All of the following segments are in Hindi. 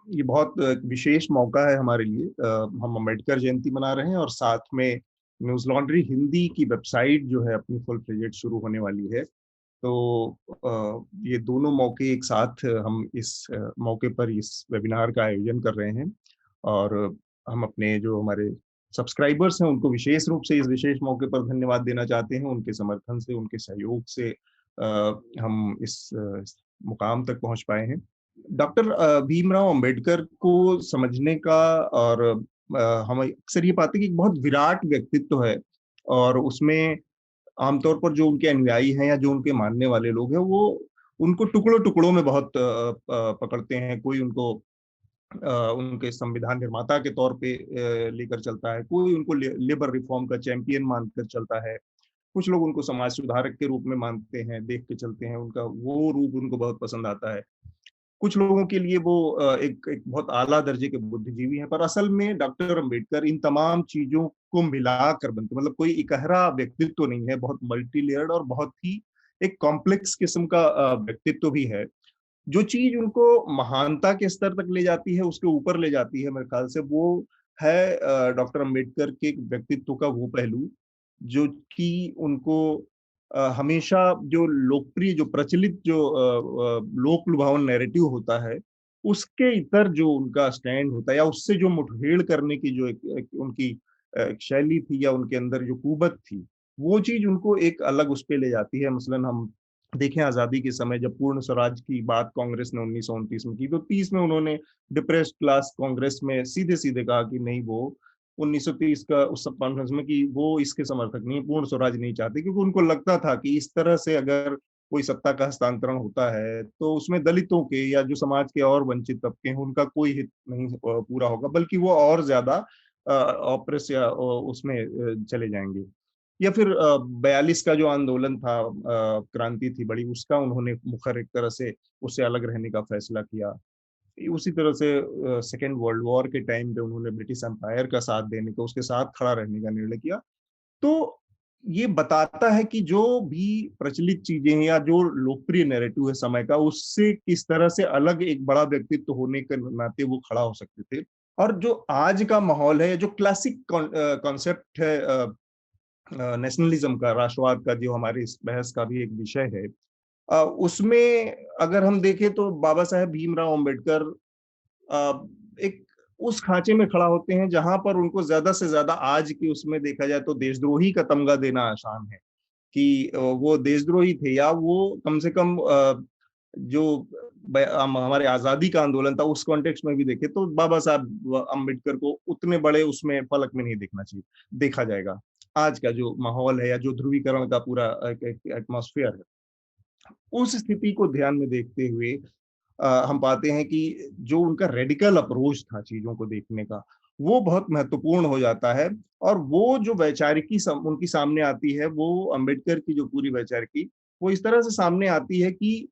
ये बहुत विशेष मौका है हमारे लिए। हम अम्बेडकर जयंती मना रहे हैं और साथ में न्यूज़ लॉन्ड्री हिंदी की वेबसाइट जो है अपनी फुल फ्लेजेड शुरू होने वाली है। तो ये दोनों मौके एक साथ हम इस मौके पर इस वेबिनार का आयोजन कर रहे हैं और हम अपने जो हमारे सब्सक्राइबर्स हैं उनको विशेष रूप से इस विशेष मौके पर धन्यवाद देना चाहते हैं। उनके समर्थन से, उनके सहयोग से हम इस मुकाम तक पहुँच पाए हैं। डॉक्टर भीमराव अंबेडकर को समझने का और हम अक्सर ये पाते हैं कि एक बहुत विराट व्यक्तित्व है और उसमें आमतौर पर जो उनके अनुयायी हैं या जो उनके मानने वाले लोग हैं, वो उनको टुकड़ों-टुकड़ों में बहुत पकड़ते हैं। कोई उनको उनके संविधान निर्माता के तौर पे लेकर चलता है, कोई उनको लेबर रिफॉर्म का चैंपियन मानकर चलता है। कुछ लोग उनको समाज सुधारक के रूप में मानते हैं, देख के चलते हैं, उनका वो रूप उनको बहुत पसंद आता है। कुछ लोगों के लिए वो एक एक बहुत आला दर्जे के बुद्धिजीवी हैं, पर असल में डॉक्टर अंबेडकर इन तमाम चीज़ों को मिलाकर बनते, मतलब कोई इकहरा व्यक्तित्व तो नहीं है, बहुत मल्टी लेयर्ड और बहुत ही एक कॉम्प्लेक्स किस्म का व्यक्तित्व भी है। जो चीज़ उनको महानता के स्तर तक ले जाती है, उसके ऊपर ले जाती है मेरे ख्याल से, वो है डॉक्टर अंबेडकर के व्यक्तित्व का वो पहलू, जो कि उनको हमेशा जो लोकप्रिय, जो प्रचलित जो लोक लुभावन नैरेटिव होता है, उसके इतर जो उनका स्टैंड होता है या उससे जो मुठभेड़ करने की जो एक एक उनकी एक शैली थी या उनके अंदर जो कुवत थी, वो चीज़ उनको एक अलग उस पे ले जाती है। मसलन हम देखें आज़ादी के समय जब पूर्ण स्वराज की बात कांग्रेस ने 1929 में की, तो 30 में उन्होंने डिप्रेस्ड क्लास कांग्रेस में सीधे-सीधे कहा कि नहीं, वो 1930 का उस सब कॉन्फ्रेंस में कि वो इसके समर्थक नहीं है, पूर्ण स्वराज नहीं चाहते, क्योंकि उनको लगता था कि इस तरह से अगर कोई सत्ता का हस्तांतरण होता है, तो उसमें दलितों के या जो समाज के और वंचित तबके हैं, उनका कोई हित नहीं पूरा होगा, बल्कि वो और ज़्यादा ऑप्रेस या उसमें चले जाएँगे। या फिर 42 का जो आंदोलन था, क्रांति थी बड़ी, उसका उन्होंने मुखर एक तरह से उससे अलग रहने का फैसला किया। उसी तरह से सेकेंड वर्ल्ड वॉर के टाइम पे उन्होंने ब्रिटिश एम्पायर का साथ देने का, उसके साथ खड़ा रहने का निर्णय किया। तो ये बताता है कि जो भी प्रचलित चीज़ें हैं या जो लोकप्रिय नैरेटिव है समय का, उससे किस तरह से अलग एक बड़ा व्यक्तित्व होने के नाते वो खड़ा हो सकते थे। और जो आज का माहौल है, जो क्लासिक कॉन्सेप्ट है नेशनलिज्म का, राष्ट्रवाद का, जो हमारी इस बहस का भी एक विषय है, उसमें अगर हम देखें तो बाबा साहेब भीमराव अम्बेडकर अ, एक उस खाँचे में खड़ा होते हैं जहाँ पर उनको ज़्यादा से ज़्यादा आज की उसमें देखा जाए तो देशद्रोही का तमगा देना आसान है, कि वो देशद्रोही थे या वो कम से कम जो हमारे आज़ादी का आंदोलन था उस कॉन्टेक्स्ट में भी देखें तो बाबा साहब अम्बेडकर को उतने बड़े उसमें फलक में नहीं देखना चाहिए, देखा जाएगा। आज का जो माहौल है या जो ध्रुवीकरण का पूरा एक एक एटमॉस्फेयर है, उस स्थिति को ध्यान में देखते हुए हम पाते हैं कि जो उनका रेडिकल अप्रोच था चीज़ों को देखने का, वो बहुत महत्वपूर्ण हो जाता है और वो जो वैचारिकी उनकी सामने आती है, वो अम्बेडकर की जो पूरी वैचारिकी, वो इस तरह से सामने आती है कि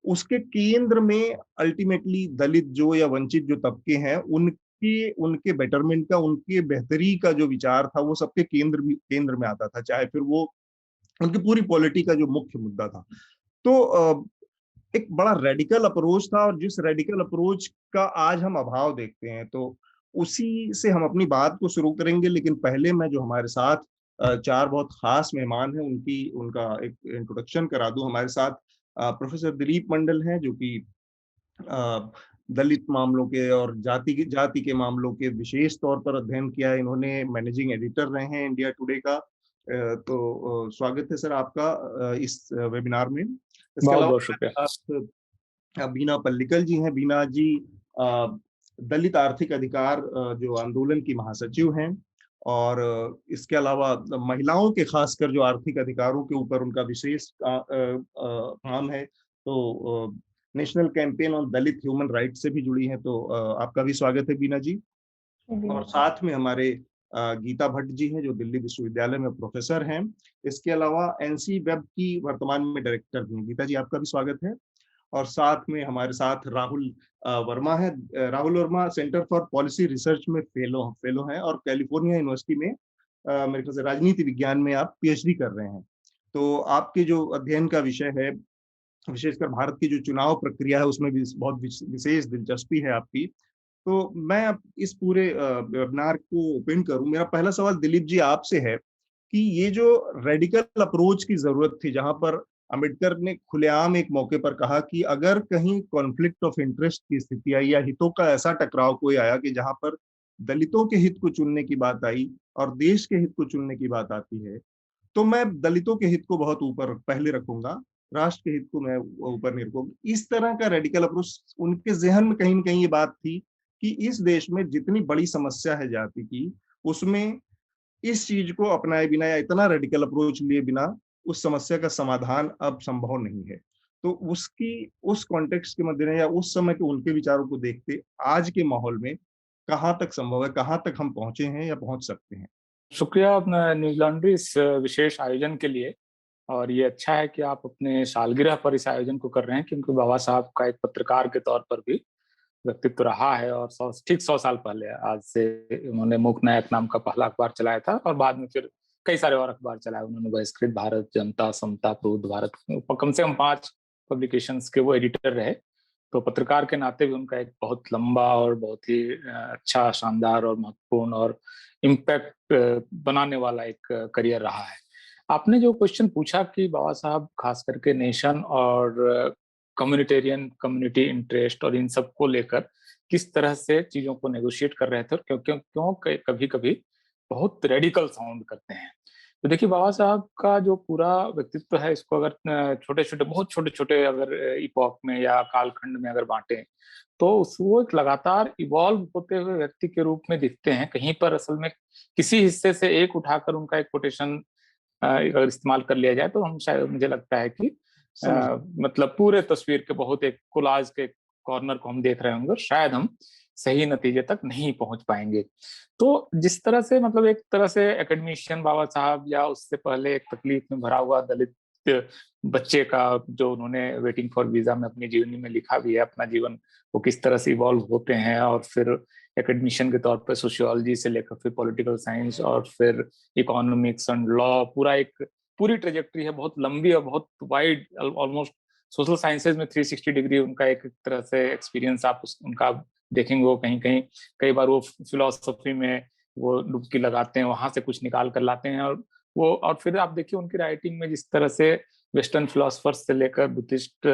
उसके केंद्र में अल्टीमेटली दलित जो या वंचित जो तबके हैं, उनके उनके बेटरमेंट का, उनके बेहतरी का जो विचार था, वो सबके केंद्र में आता था, चाहे फिर वो उनकी पूरी पॉलिटी का जो मुख्य मुद्दा था। तो एक बड़ा रेडिकल अप्रोच था और जिस रेडिकल अप्रोच का आज हम अभाव देखते हैं, तो उसी से हम अपनी बात को शुरू करेंगे। लेकिन पहले मैं जो हमारे साथ 4 बहुत खास मेहमान हैं, उनकी उनका एक इंट्रोडक्शन करा दूँ। हमारे साथ प्रोफ़ेसर दिलीप मंडल हैं, जो कि अ, दलित मामलों के और जाति के मामलों के विशेष तौर पर अध्ययन किया है। इन्होंने मैनेजिंग एडिटर रहे हैं इंडिया टुडे का। स्वागत है सर आपका इस वेबिनार में। इसके अलावा बहुत-बहुत शुक्रिया। हमारे साथ बीना पल्लिकल जी हैं। बीना जी दलित आर्थिक अधिकार जो आंदोलन की महासचिव हैं और इसके अलावा महिलाओं के खासकर जो आर्थिक अधिकारों के ऊपर उनका विशेष काम है। तो national campaign on Dalit human rights से भी जुड़ी हैं। तो आपका भी स्वागत है बीना जी। और बिल्कुल। साथ में हमारे गीता भट्ट जी हैं, जो दिल्ली विश्वविद्यालय में प्रोफ़ेसर हैं। इसके अलावा एनसी वेब की वर्तमान में डायरेक्टर भी हैं। गीता जी आपका भी स्वागत है। और साथ में हमारे साथ राहुल वर्मा है। Rahul Verma centre for policy research में फेलो फेलो हैं और कैलिफोर्निया यूनिवर्सिटी में मेरे ख्याल से राजनीति विज्ञान में आप पीएचडी कर रहे हैं। तो आपके जो अध्ययन का विषय है, विशेषकर भारत की जो चुनाव प्रक्रिया है, उसमें भी बहुत विशेष दिलचस्पी है आपकी। तो मैं अब इस पूरे वेबिनार को ओपन करूं। मेरा पहला सवाल दिलीप जी आपसे है कि ये जो रेडिकल अप्रोच की जरूरत थी, जहां पर अम्बेडकर ने खुलेआम एक मौके पर कहा कि अगर कहीं कॉन्फ्लिक्ट ऑफ इंटरेस्ट की स्थिति आई या हितों का ऐसा टकराव कोई आया कि जहां पर दलितों के हित को चुनने की बात आई और देश के हित को चुनने की बात आती है, तो मैं दलितों के हित को बहुत ऊपर पहले रखूंगा, राष्ट्र के हित को मैं ऊपर नहीं रखूंगा। इस तरह का रेडिकल अप्रोच उनके जहन में कहीं न कहीं ये बात थी कि इस देश में जितनी बड़ी समस्या है जाति की, उसमें इस चीज को अपनाए बिना या इतना रेडिकल अप्रोच लिए बिना उस समस्या का समाधान अब संभव नहीं है। तो उसकी उस कॉन्टेक्स्ट के मद्देनजर या उस समय के उनके विचारों को देखते आज के माहौल में कहाँ तक संभव है, कहाँ तक हम पहुंचे हैं या पहुंच सकते हैं? शुक्रिया अपना न्यूज़ लॉन्ड्री इस विशेष आयोजन के लिए। और ये अच्छा है कि आप अपने सालगिरह पर इस आयोजन को कर रहे हैं, क्योंकि बाबा साहब का एक पत्रकार के तौर पर भी व्यक्तित्व रहा है। और ठीक 100 साल पहले आज से उन्होंने मूक नायक नाम का पहला अखबार चलाया था, और बाद में फिर कई सारे और अखबार चलाए उन्होंने। बहिष्कृत भारत, जनता, समता, प्रबुद्ध भारत, कम से कम 5 पब्लिकेशंस के वो एडिटर रहे। तो पत्रकार के नाते भी उनका एक बहुत लंबा और बहुत ही अच्छा, शानदार और महत्वपूर्ण और इम्पैक्ट बनाने वाला एक करियर रहा है। आपने जो क्वेश्चन पूछा कि बाबा साहब खास करके नेशन और कम्युनिटेरियन, कम्युनिटी इंटरेस्ट और इन सब को लेकर किस तरह से चीजों को नेगोशिएट कर रहे थे, और क्यों क्यों क्यों कभी कभी बहुत रेडिकल साउंड करते हैं। तो देखिए, बाबा साहब का जो पूरा व्यक्तित्व है, इसको अगर छोटे छोटे, बहुत छोटे छोटे अगर इपॉक में या कालखंड में अगर बांटे, तो वो एक लगातार इवॉल्व होते हुए व्यक्ति के रूप में दिखते हैं। कहीं पर असल में किसी हिस्से से एक उठाकर उनका एक कोटेशन अगर इस्तेमाल कर लिया जाए, तो हम शायद, मुझे लगता है कि समझ मतलब पूरे तस्वीर के बहुत एक कोलाज के कॉर्नर को हम देख रहे होंगे, और शायद हम सही नतीजे तक नहीं पहुंच पाएंगे। तो जिस तरह से, मतलब एक तरह से एकेडमिशियन बाबा साहब, या उससे पहले एक तकलीफ में भरा हुआ दलित बच्चे का जो उन्होंने वेटिंग फॉर वीजा में अपनी जीवनी में लिखा भी है, अपना जीवन वो किस तरह से इवॉल्व होते हैं, और फिर एकेडमिशियन के तौर पर सोशियोलॉजी से लेकर फिर पॉलिटिकल साइंस और फिर इकोनॉमिक्स एंड लॉ, पूरी ट्रेजेक्ट्री है, बहुत लंबी और बहुत वाइड, ऑलमोस्ट सोशल साइंसेज में 360 डिग्री उनका एक तरह से एक्सपीरियंस आप उनका देखेंगे। वो कहीं कहीं कई बार वो फिलोसफी में वो डुबकी लगाते हैं, वहां से कुछ निकाल कर लाते हैं, और फिर आप देखिए उनकी राइटिंग में जिस तरह से वेस्टर्न फिलोसफर्स से लेकर बुद्धिस्ट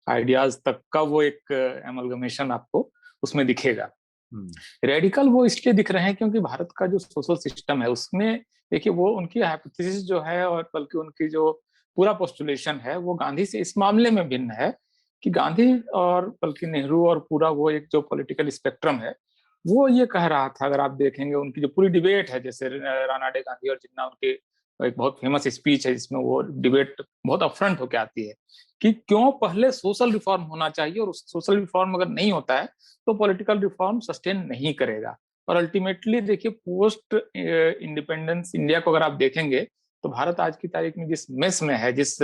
आइडियाज तक का वो एक एमलगमेशन आपको उसमें दिखेगा। रेडिकल वो इसलिए दिख रहे हैं क्योंकि भारत का जो सोशल सिस्टम है उसमें, देखिए, वो उनकी हाइपोथेसिस जो है, और बल्कि उनकी जो पूरा पोस्टुलेशन है, वो गांधी से इस मामले में भिन्न है कि गांधी और बल्कि नेहरू और पूरा वो एक जो पॉलिटिकल स्पेक्ट्रम है, वो ये कह रहा था। अगर आप देखेंगे उनकी जो पूरी डिबेट है, जैसे रानाडे गांधी और जिन्ना, उनकी एक बहुत फेमस स्पीच है जिसमें वो डिबेट बहुत अपफ्रंट होकर आती है कि क्यों पहले सोशल रिफॉर्म होना चाहिए, और सोशल रिफॉर्म अगर नहीं होता है तो पॉलिटिकल रिफॉर्म सस्टेन नहीं करेगा। और अल्टीमेटली देखिए, पोस्ट इंडिपेंडेंस इंडिया को अगर आप देखेंगे, तो भारत आज की तारीख में जिस मेस में है, जिस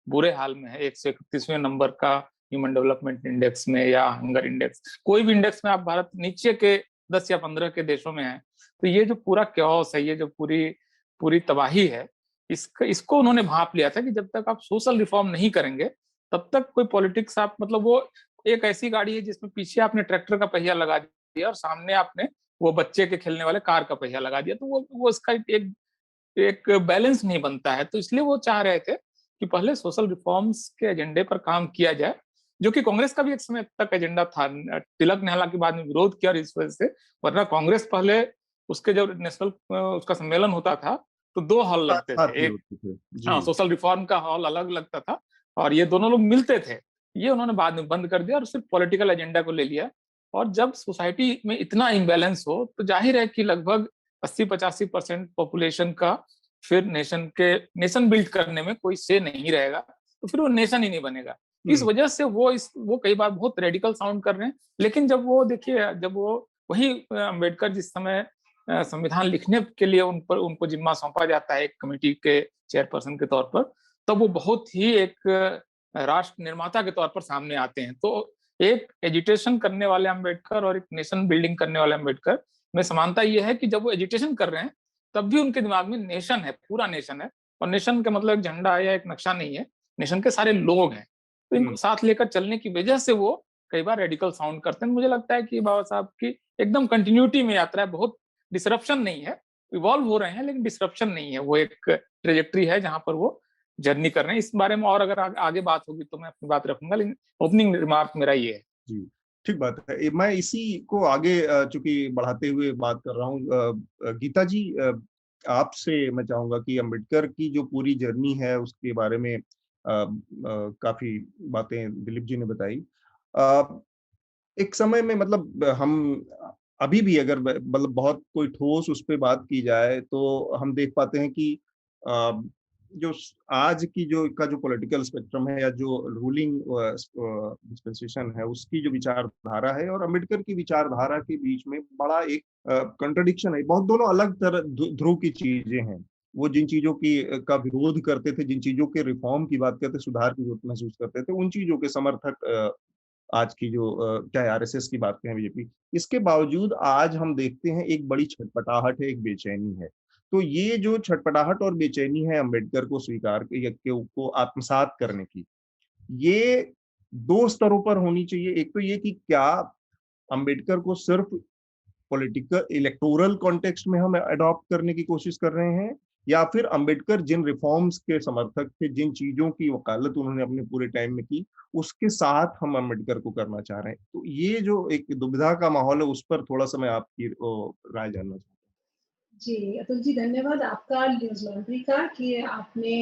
बुरे हाल में है, 131वें नंबर का ह्यूमन डेवलपमेंट इंडेक्स में या हंगर इंडेक्स, कोई भी इंडेक्स में आप भारत नीचे के 10 या 15 के देशों में है। तो ये जो पूरा क्योस है, ये जो पूरी पूरी तबाही है, इसको उन्होंने भांप लिया था कि जब तक आप सोशल रिफॉर्म नहीं करेंगे, तब तक कोई पॉलिटिक्स आप, मतलब वो एक ऐसी गाड़ी है जिसमें पीछे आपने ट्रैक्टर का पहिया लगा दिया और सामने आपने वो बच्चे के खेलने वाले कार का पहिया लगा दिया, तो वो इसका एक एक बैलेंस नहीं बनता है। तो इसलिए वो चाह रहे थे कि पहले सोशल रिफॉर्म्स के एजेंडे पर काम किया जाए, जो कि कांग्रेस का भी एक समय तक एजेंडा था। तिलक ने हालांकि बाद में विरोध किया इस वजह से, वरना कांग्रेस पहले, उसके जब नेशनल उसका सम्मेलन होता था तो 2 हॉल लगते साथ थे। ही एक, होते थे। जी। हाँ, सोशल रिफॉर्म का हॉल अलग लगता था, और ये दोनों लोग मिलते थे। ये उन्होंने बाद में बंद कर दिया और सिर्फ पॉलिटिकल एजेंडा को ले लिया। और जब सोसाइटी में इतना इम्बैलेंस हो, तो जाहिर है कि लगभग 80-85% पॉपुलेशन का फिर नेशन बिल्ड करने में कोई से नहीं रहेगा, तो फिर वो नेशन ही नहीं बनेगा। इस वजह से वो कई बार बहुत रेडिकल साउंड कर रहे हैं। लेकिन जब वो देखिए, जब वो वही अम्बेडकर जिस समय संविधान लिखने के लिए उनको जिम्मा सौंपा जाता है एक कमेटी के चेयरपर्सन के तौर पर, तब वो बहुत ही एक राष्ट्र निर्माता के तौर पर सामने आते हैं। तो एक एजुटेशन करने वाले अम्बेडकर और एक नेशन बिल्डिंग करने वाले अम्बेडकर में समानता यह है कि जब वो एजुटेशन कर रहे हैं, तब भी उनके दिमाग में नेशन है, पूरा नेशन है। और नेशन का मतलब एक झंडा या एक नक्शा नहीं है, नेशन के सारे लोग हैं। तो इनको साथ लेकर चलने की वजह से वो कई बार रेडिकल साउंड करते हैं। मुझे लगता है कि बाबा साहब की एकदम कंटिन्यूटी में यात्रा है, बहुत डिसरप्शन नहीं है, इवॉल्व हो रहे हैं लेकिन डिसरप्शन नहीं है, वो एक ट्रेजेक्ट्री है जहां पर वो जर्नी कर रहे हैं। इस बारे में और अगर आगे बात होगी तो मैं अपनी बात रखूंगा, लेकिन ओपनिंग रिमार्क मेरा ये है। जी, ठीक बात है। मैं इसी को आगे चूंकि बढ़ाते हुए बात कर रहा हूँ, गीता जी, आपसे मैं चाहूंगा कि अंबेडकर की जो पूरी जर्नी है उसके बारे में काफी बातें दिलीप जी ने बताई। अ, एक समय में मतलब हम अभी भी अगर मतलब बहुत कोई ठोस उस पे बात की जाए तो हम देख पाते हैं कि अ, आज की जो पॉलिटिकल स्पेक्ट्रम है या जो रूलिंग डिस्पेंसेशन है उसकी जो विचारधारा है और अम्बेडकर की विचारधारा के बीच में बड़ा एक कंट्रडिक्शन है। बहुत दोनों अलग तरह ध्रुव की चीजें हैं। वो जिन चीजों का विरोध करते थे, जिन चीजों के रिफॉर्म की बात करते, सुधार की जरूरत महसूस करते थे, उन चीजों के समर्थक आज की जो चाहे आरएसएस की बात करें, बीजेपी, इसके बावजूद आज हम देखते हैं एक बड़ी छटपटाहट है, एक बेचैनी है। तो ये जो छटपटाहट और बेचैनी है अम्बेडकर को स्वीकार को आत्मसात करने की, ये दो स्तरों पर होनी चाहिए। एक तो ये कि क्या अम्बेडकर को सिर्फ पॉलिटिकल इलेक्टोरल कॉन्टेक्स्ट में हम अडॉप्ट करने की कोशिश कर रहे हैं, या फिर अंबेडकर जिन रिफॉर्म्स के समर्थक थे, जिन चीजों की वकालत उन्होंने अपने पूरे टाइम में की, उसके साथ हम अंबेडकर को करना चाह रहे हैं। तो ये जो एक दुविधा का माहौल है, उस पर थोड़ा सा मैं आपकी राय जानना चाहता जी, अतुल जी, धन्यवाद आपका न्यूज़ लॉन्ड्री का कि आपने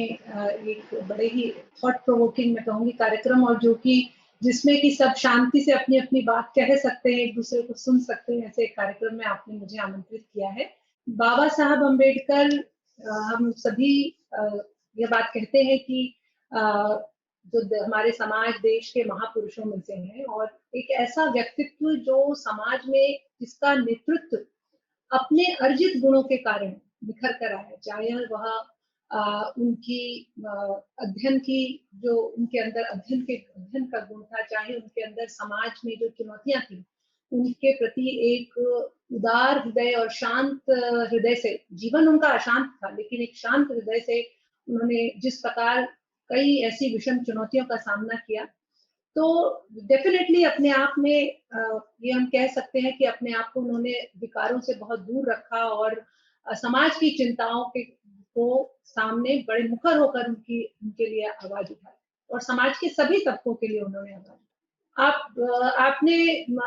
एक बड़े ही थॉट प्रोवोकिंग मैं कहूँगी कार्यक्रम, और जो कि जिसमें कि सब शांति से अपनी-अपनी बात कह सकते हैं, एक-दूसरे को सुन सकते हैं, ऐसे एक कार्यक्रम में आपने मुझे आमंत्रित किया है। बाबा साहब अम्बेडकर, हम सभी अ, ये बात कहते हैं कि अ, हमारे समाज देश के महापुरुषों में से हैं, और एक ऐसा व्यक्तित्व जो समाज में जिसका नेतृत्व अपने अर्जित गुणों के कारण निखर कर आया, चाहे वह उनकी अध्ययन की जो उनके अंदर अध्ययन का गुण था, चाहे उनके अंदर समाज में जो चुनौतियां थी उनके प्रति एक उदार हृदय और शांत हृदय से, जीवन उनका अशांत था लेकिन एक शांत हृदय से उन्होंने जिस प्रकार कई ऐसी विषम चुनौतियों का सामना किया, तो डेफिनेटली अपने आप में ये हम कह सकते हैं कि अपने आप को उन्होंने विकारों से बहुत दूर रखा, और समाज की चिंताओं के को सामने बड़े मुखर होकर उनके लिए आवाज उठाई, और समाज के सभी तबकों के लिए उन्होंने आवाज उठाई। आपने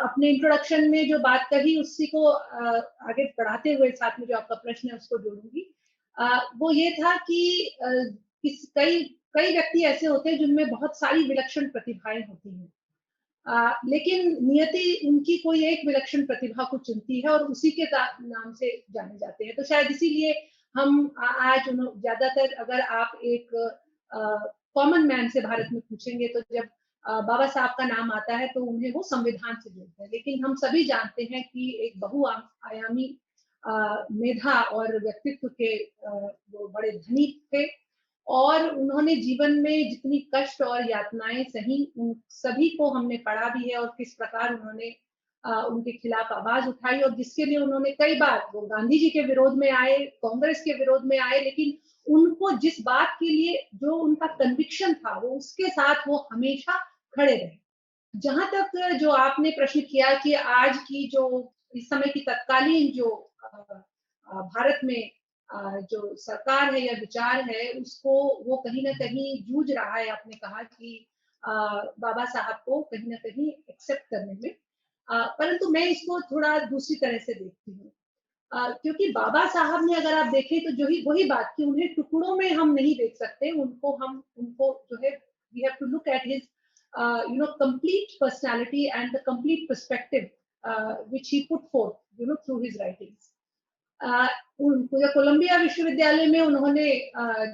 अपने इंट्रोडक्शन में जो बात कही उसी को आगे बढ़ाते हुए साथ में जो आपका प्रश्न है उसको जोड़ूंगी। वो ये था कि कई कई व्यक्ति ऐसे होते हैं जिनमें बहुत सारी विलक्षण प्रतिभाएं होती हैं, लेकिन नियति उनकी कोई एक विलक्षण प्रतिभा को चुनती है और उसी के नाम से जाने जाते हैं। तो शायद इसीलिए हम आज ज्यादातर अगर आप एक कॉमन मैन से भारत में पूछेंगे तो जब बाबा साहब का नाम आता है तो उन्हें वो संविधान से जोड़ते हैं, लेकिन हम सभी जानते हैं कि एक बहुआयामी मेधा और व्यक्तित्व के वो बड़े धनी थे, और उन्होंने जीवन में जितनी कष्ट और यातनाएं सही उन सभी को हमने पढ़ा भी है, और किस प्रकार उन्होंने उनके खिलाफ आवाज उठाई, और जिसके लिए उन्होंने कई बार वो गांधी जी के विरोध में आए, कांग्रेस के विरोध में आए, लेकिन उनको जिस बात के लिए जो उनका कन्विक्शन था वो उसके साथ वो हमेशा खड़े रहे। जहां तक जो आपने प्रश्न किया कि आज की जो इस समय की तत्कालीन जो भारत में जो सरकार है या विचार है उसको वो कहीं ना कहीं जूझ रहा है, आपने कहा कि बाबा साहब को कहीं ना कहीं एक्सेप्ट करने में, परंतु मैं इसको थोड़ा दूसरी तरह से देखती हूँ। क्योंकि बाबा साहब ने अगर आप देखें तो जो ही वही बात कि उन्हें टुकड़ों में हम नहीं देख सकते, उनको जो है we have to look at his complete personality and the complete perspective which he put forth through his writings. Columbia विश्वविद्यालय में उन्होंने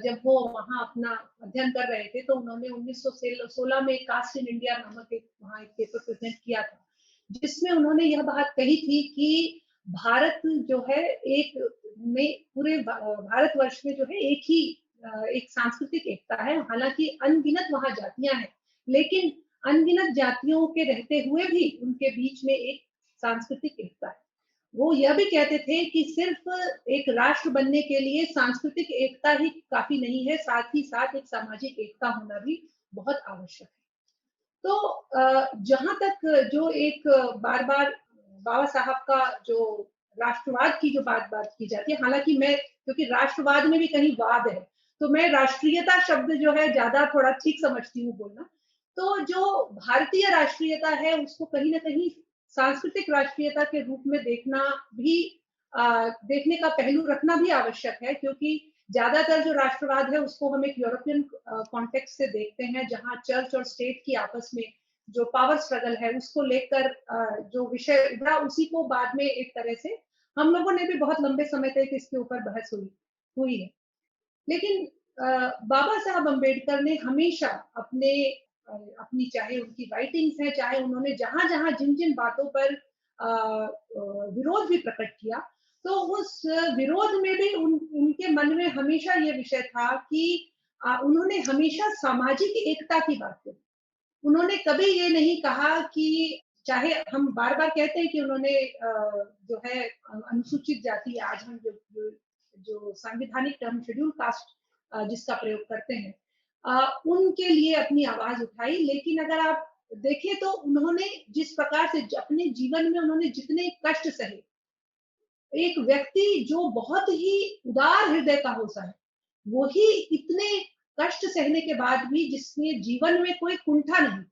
जब वो वहाँ अपना अध्ययन कर रहे थे तो उन्होंने 1916 में कास्ट इन इंडिया नामक वहाँ एक पेपर प्रेजेंट किया था, जिसमें उन्होंने यह बात कही थी कि भारत जो है एक में पूरे भारतवर्ष में जो है एक ही एक सांस्कृतिक एकता है, हालांकि अनगिनत वहाँ जातियां हैं, लेकिन अनगिनत जातियों के रहते हुए भी उनके बीच में एक सांस्कृतिक एकता है। वो यह भी कहते थे कि सिर्फ एक राष्ट्र बनने के लिए सांस्कृतिक एकता ही काफी नहीं है, साथ ही साथ एक सामाजिक एकता होना भी बहुत आवश्यक है। तो जहां तक जो एक बार बार बाबा साहब का जो राष्ट्रवाद की जो बात की जाती है, हालांकि मैं, क्योंकि राष्ट्रवाद में भी कहीं वाद है, तो मैं राष्ट्रीयता शब्द जो है ज्यादा थोड़ा ठीक समझती हूँ बोलना। तो जो भारतीय राष्ट्रीयता है उसको कहीं ना कहीं सांस्कृतिक राष्ट्रीयता के रूप में देखना भी, देखने का पहलू रखना भी आवश्यक है, क्योंकि ज्यादातर जो राष्ट्रवाद है उसको हम एक यूरोपियन कॉन्टेक्स्ट से देखते हैं, जहां चर्च और स्टेट की आपस में जो पावर स्ट्रगल है उसको लेकर जो विषय उभरा, उसी को बाद में एक तरह से हम लोगों ने भी बहुत लंबे समय तक इसके ऊपर बहस हुई है। लेकिन बाबा साहब अम्बेडकर ने हमेशा अपनी, चाहे उनकी राइटिंग्स है, चाहे उन्होंने जहां जहां जिन जिन बातों पर विरोध भी प्रकट किया, तो उस विरोध में भी उनके मन में हमेशा ये विषय था कि उन्होंने हमेशा सामाजिक एकता की बात करी। उन्होंने कभी ये नहीं कहा कि, चाहे हम बार बार कहते हैं कि उन्होंने जो है अनुसूचित जाति, आज हम जो संवैधानिक टर्म शेड्यूल कास्ट जिसका प्रयोग करते हैं, उनके लिए अपनी आवाज उठाई। लेकिन अगर आप देखें तो उन्होंने जिस प्रकार से अपने जीवन में उन्होंने जितने कष्ट सहे, एक व्यक्ति जो बहुत ही उदार हृदय का होता है, वही इतने कष्ट सहने के बाद भी, जिसने जीवन में कोई कुंठा नहीं,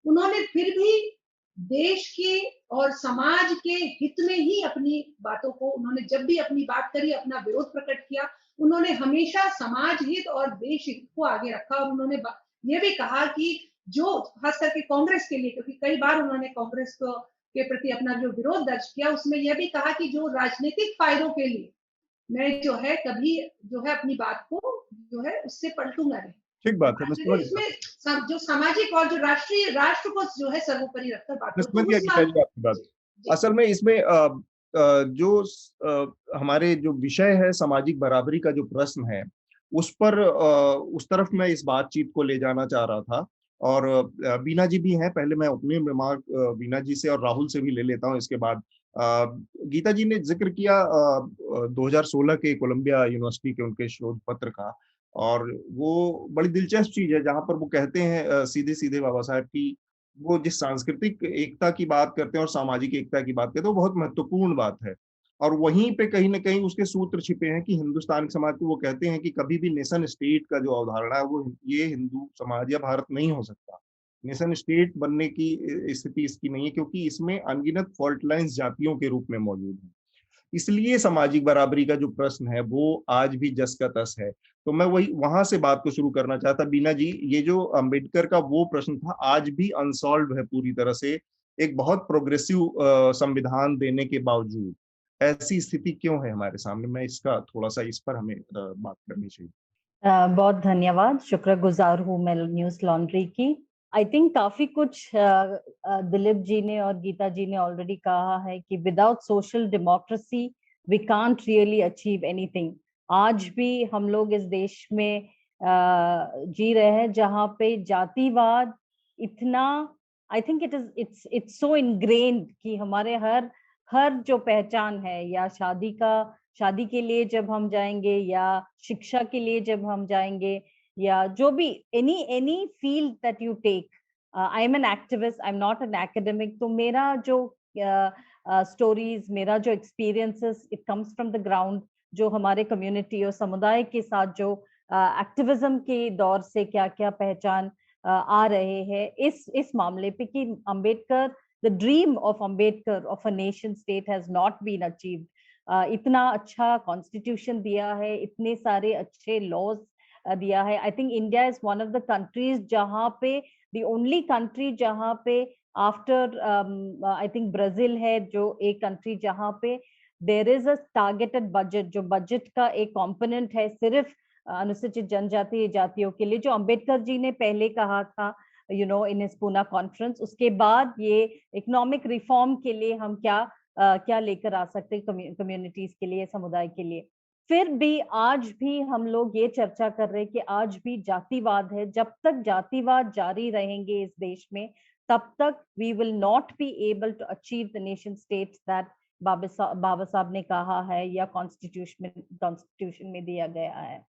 उन्होंने फिर भी देश के और समाज के हित में ही अपनी बातों को, उन्होंने जब भी अपनी बात करी, अपना विरोध प्रकट किया, उन्होंने हमेशा समाज हित और देश हित को आगे रखा। और उन्होंने ये भी कहा कि जो खास करके कांग्रेस के लिए, क्योंकि कई बार उन्होंने कांग्रेस को के प्रति अपना जो विरोध दर्ज किया, उसमें यह भी कहा कि जो राजनीतिक फायदों के लिए मैं जो है कभी जो है अपनी बात को जो है उससे पलटूंगा नहीं। ठीक बात है, मैं समझ गया। इसमें जो सामाजिक और जो राष्ट्रीय राष्ट्र को जो है सर्वोपरि रखकर बात मैं समझ गया गीता जी आपकी बात। असल में इसमें जो हमारे जो विषय है सामाजिक बराबरी का जो प्रश्न है, उस पर उस तरफ मैं इस बातचीत को ले जाना चाह रहा था। और बीना जी भी हैं, पहले मैं अपने रिमार्क बीना जी से और राहुल से भी ले लेता हूँ इसके बाद। गीता जी ने जिक्र किया 2016 के कोलंबिया यूनिवर्सिटी के उनके शोध पत्र का, और वो बड़ी दिलचस्प चीज है जहां पर वो कहते हैं सीधे सीधे बाबा साहब की, वो जिस सांस्कृतिक एकता की बात करते हैं और सामाजिक एकता की बात करते हैं, वो बहुत महत्वपूर्ण बात है। और वहीं पे कहीं ना कहीं उसके सूत्र छिपे हैं कि हिंदुस्तान समाज को वो कहते हैं कि कभी भी नेशन स्टेट का जो अवधारणा है वो ये हिंदू समाज या भारत नहीं हो सकता। नेशन स्टेट बनने की स्थिति इसकी नहीं है, क्योंकि इसमें अनगिनत फॉल्ट लाइन्स जातियों के रूप में मौजूद है। इसलिए सामाजिक बराबरी का जो प्रश्न है वो आज भी जस का तस है। तो मैं वही वहां से बात को शुरू करना चाहता बीना जी। ये जो अंबेडकर का वो प्रश्न था आज भी अनसॉल्व है पूरी तरह से, एक बहुत प्रोग्रेसिव संविधान देने के बावजूद ऐसी स्थिति क्यों है हमारे सामने? मैं इसका थोड़ा सा इस पर हमें बात करनी चाहिए। बहुत धन्यवाद, शुक्रगुजार हूँ मैं न्यूज लॉन्ड्री की। आई थिंक काफी कुछ दिलीप जी ने और गीता जी ने ऑलरेडी कहा है कि without social democracy we can't really achieve anything. आज भी हम लोग इस देश में जी रहे हैं जहाँ पे जातिवाद इतना, I think it's so ingrained कि हमारे हर जो पहचान है, या शादी के लिए जब हम जाएंगे, या शिक्षा के लिए जब हम जाएंगे, या जो भी any field that you take, I am an activist, I am not an academic. तो मेरा जो स्टोरीज, मेरा जो experiences, it comes from the ground, जो हमारे कम्युनिटी और समुदाय के साथ जो एक्टिविज्म के दौर से क्या क्या पहचान आ रहे हैं इस मामले पे कि Ambedkar, the dream of Ambedkar of a nation state has not been achieved. इतना अच्छा कॉन्स्टिट्यूशन दिया है, इतने सारे अच्छे लॉज दिया है। I think India is one of the countries जहाँ पे, द ओनली कंट्री जहाँ पे आफ्टर आई थिंक ब्राजील है, जो एक कंट्री जहाँ पे there is a targeted budget, जो बजट का एक कंपोनेंट है सिर्फ अनुसूचित जनजाति जातियों के लिए, जो अंबेडकर जी ने पहले कहा था इन हिज पूना कॉन्फ्रेंस। उसके बाद ये इकोनॉमिक रिफॉर्म के लिए हम क्या लेकर आ सकते हैं कम्युनिटीज के लिए, समुदाय के लिए। फिर भी आज भी हम लोग ये चर्चा कर रहे हैं कि आज भी जातिवाद है। जब तक जातिवाद जारी रहेंगे इस देश में, तब तक we will not be able to achieve the nation states that Baba Saheb ने कहा है या कॉन्स्टिट्यूशन में दिया गया है।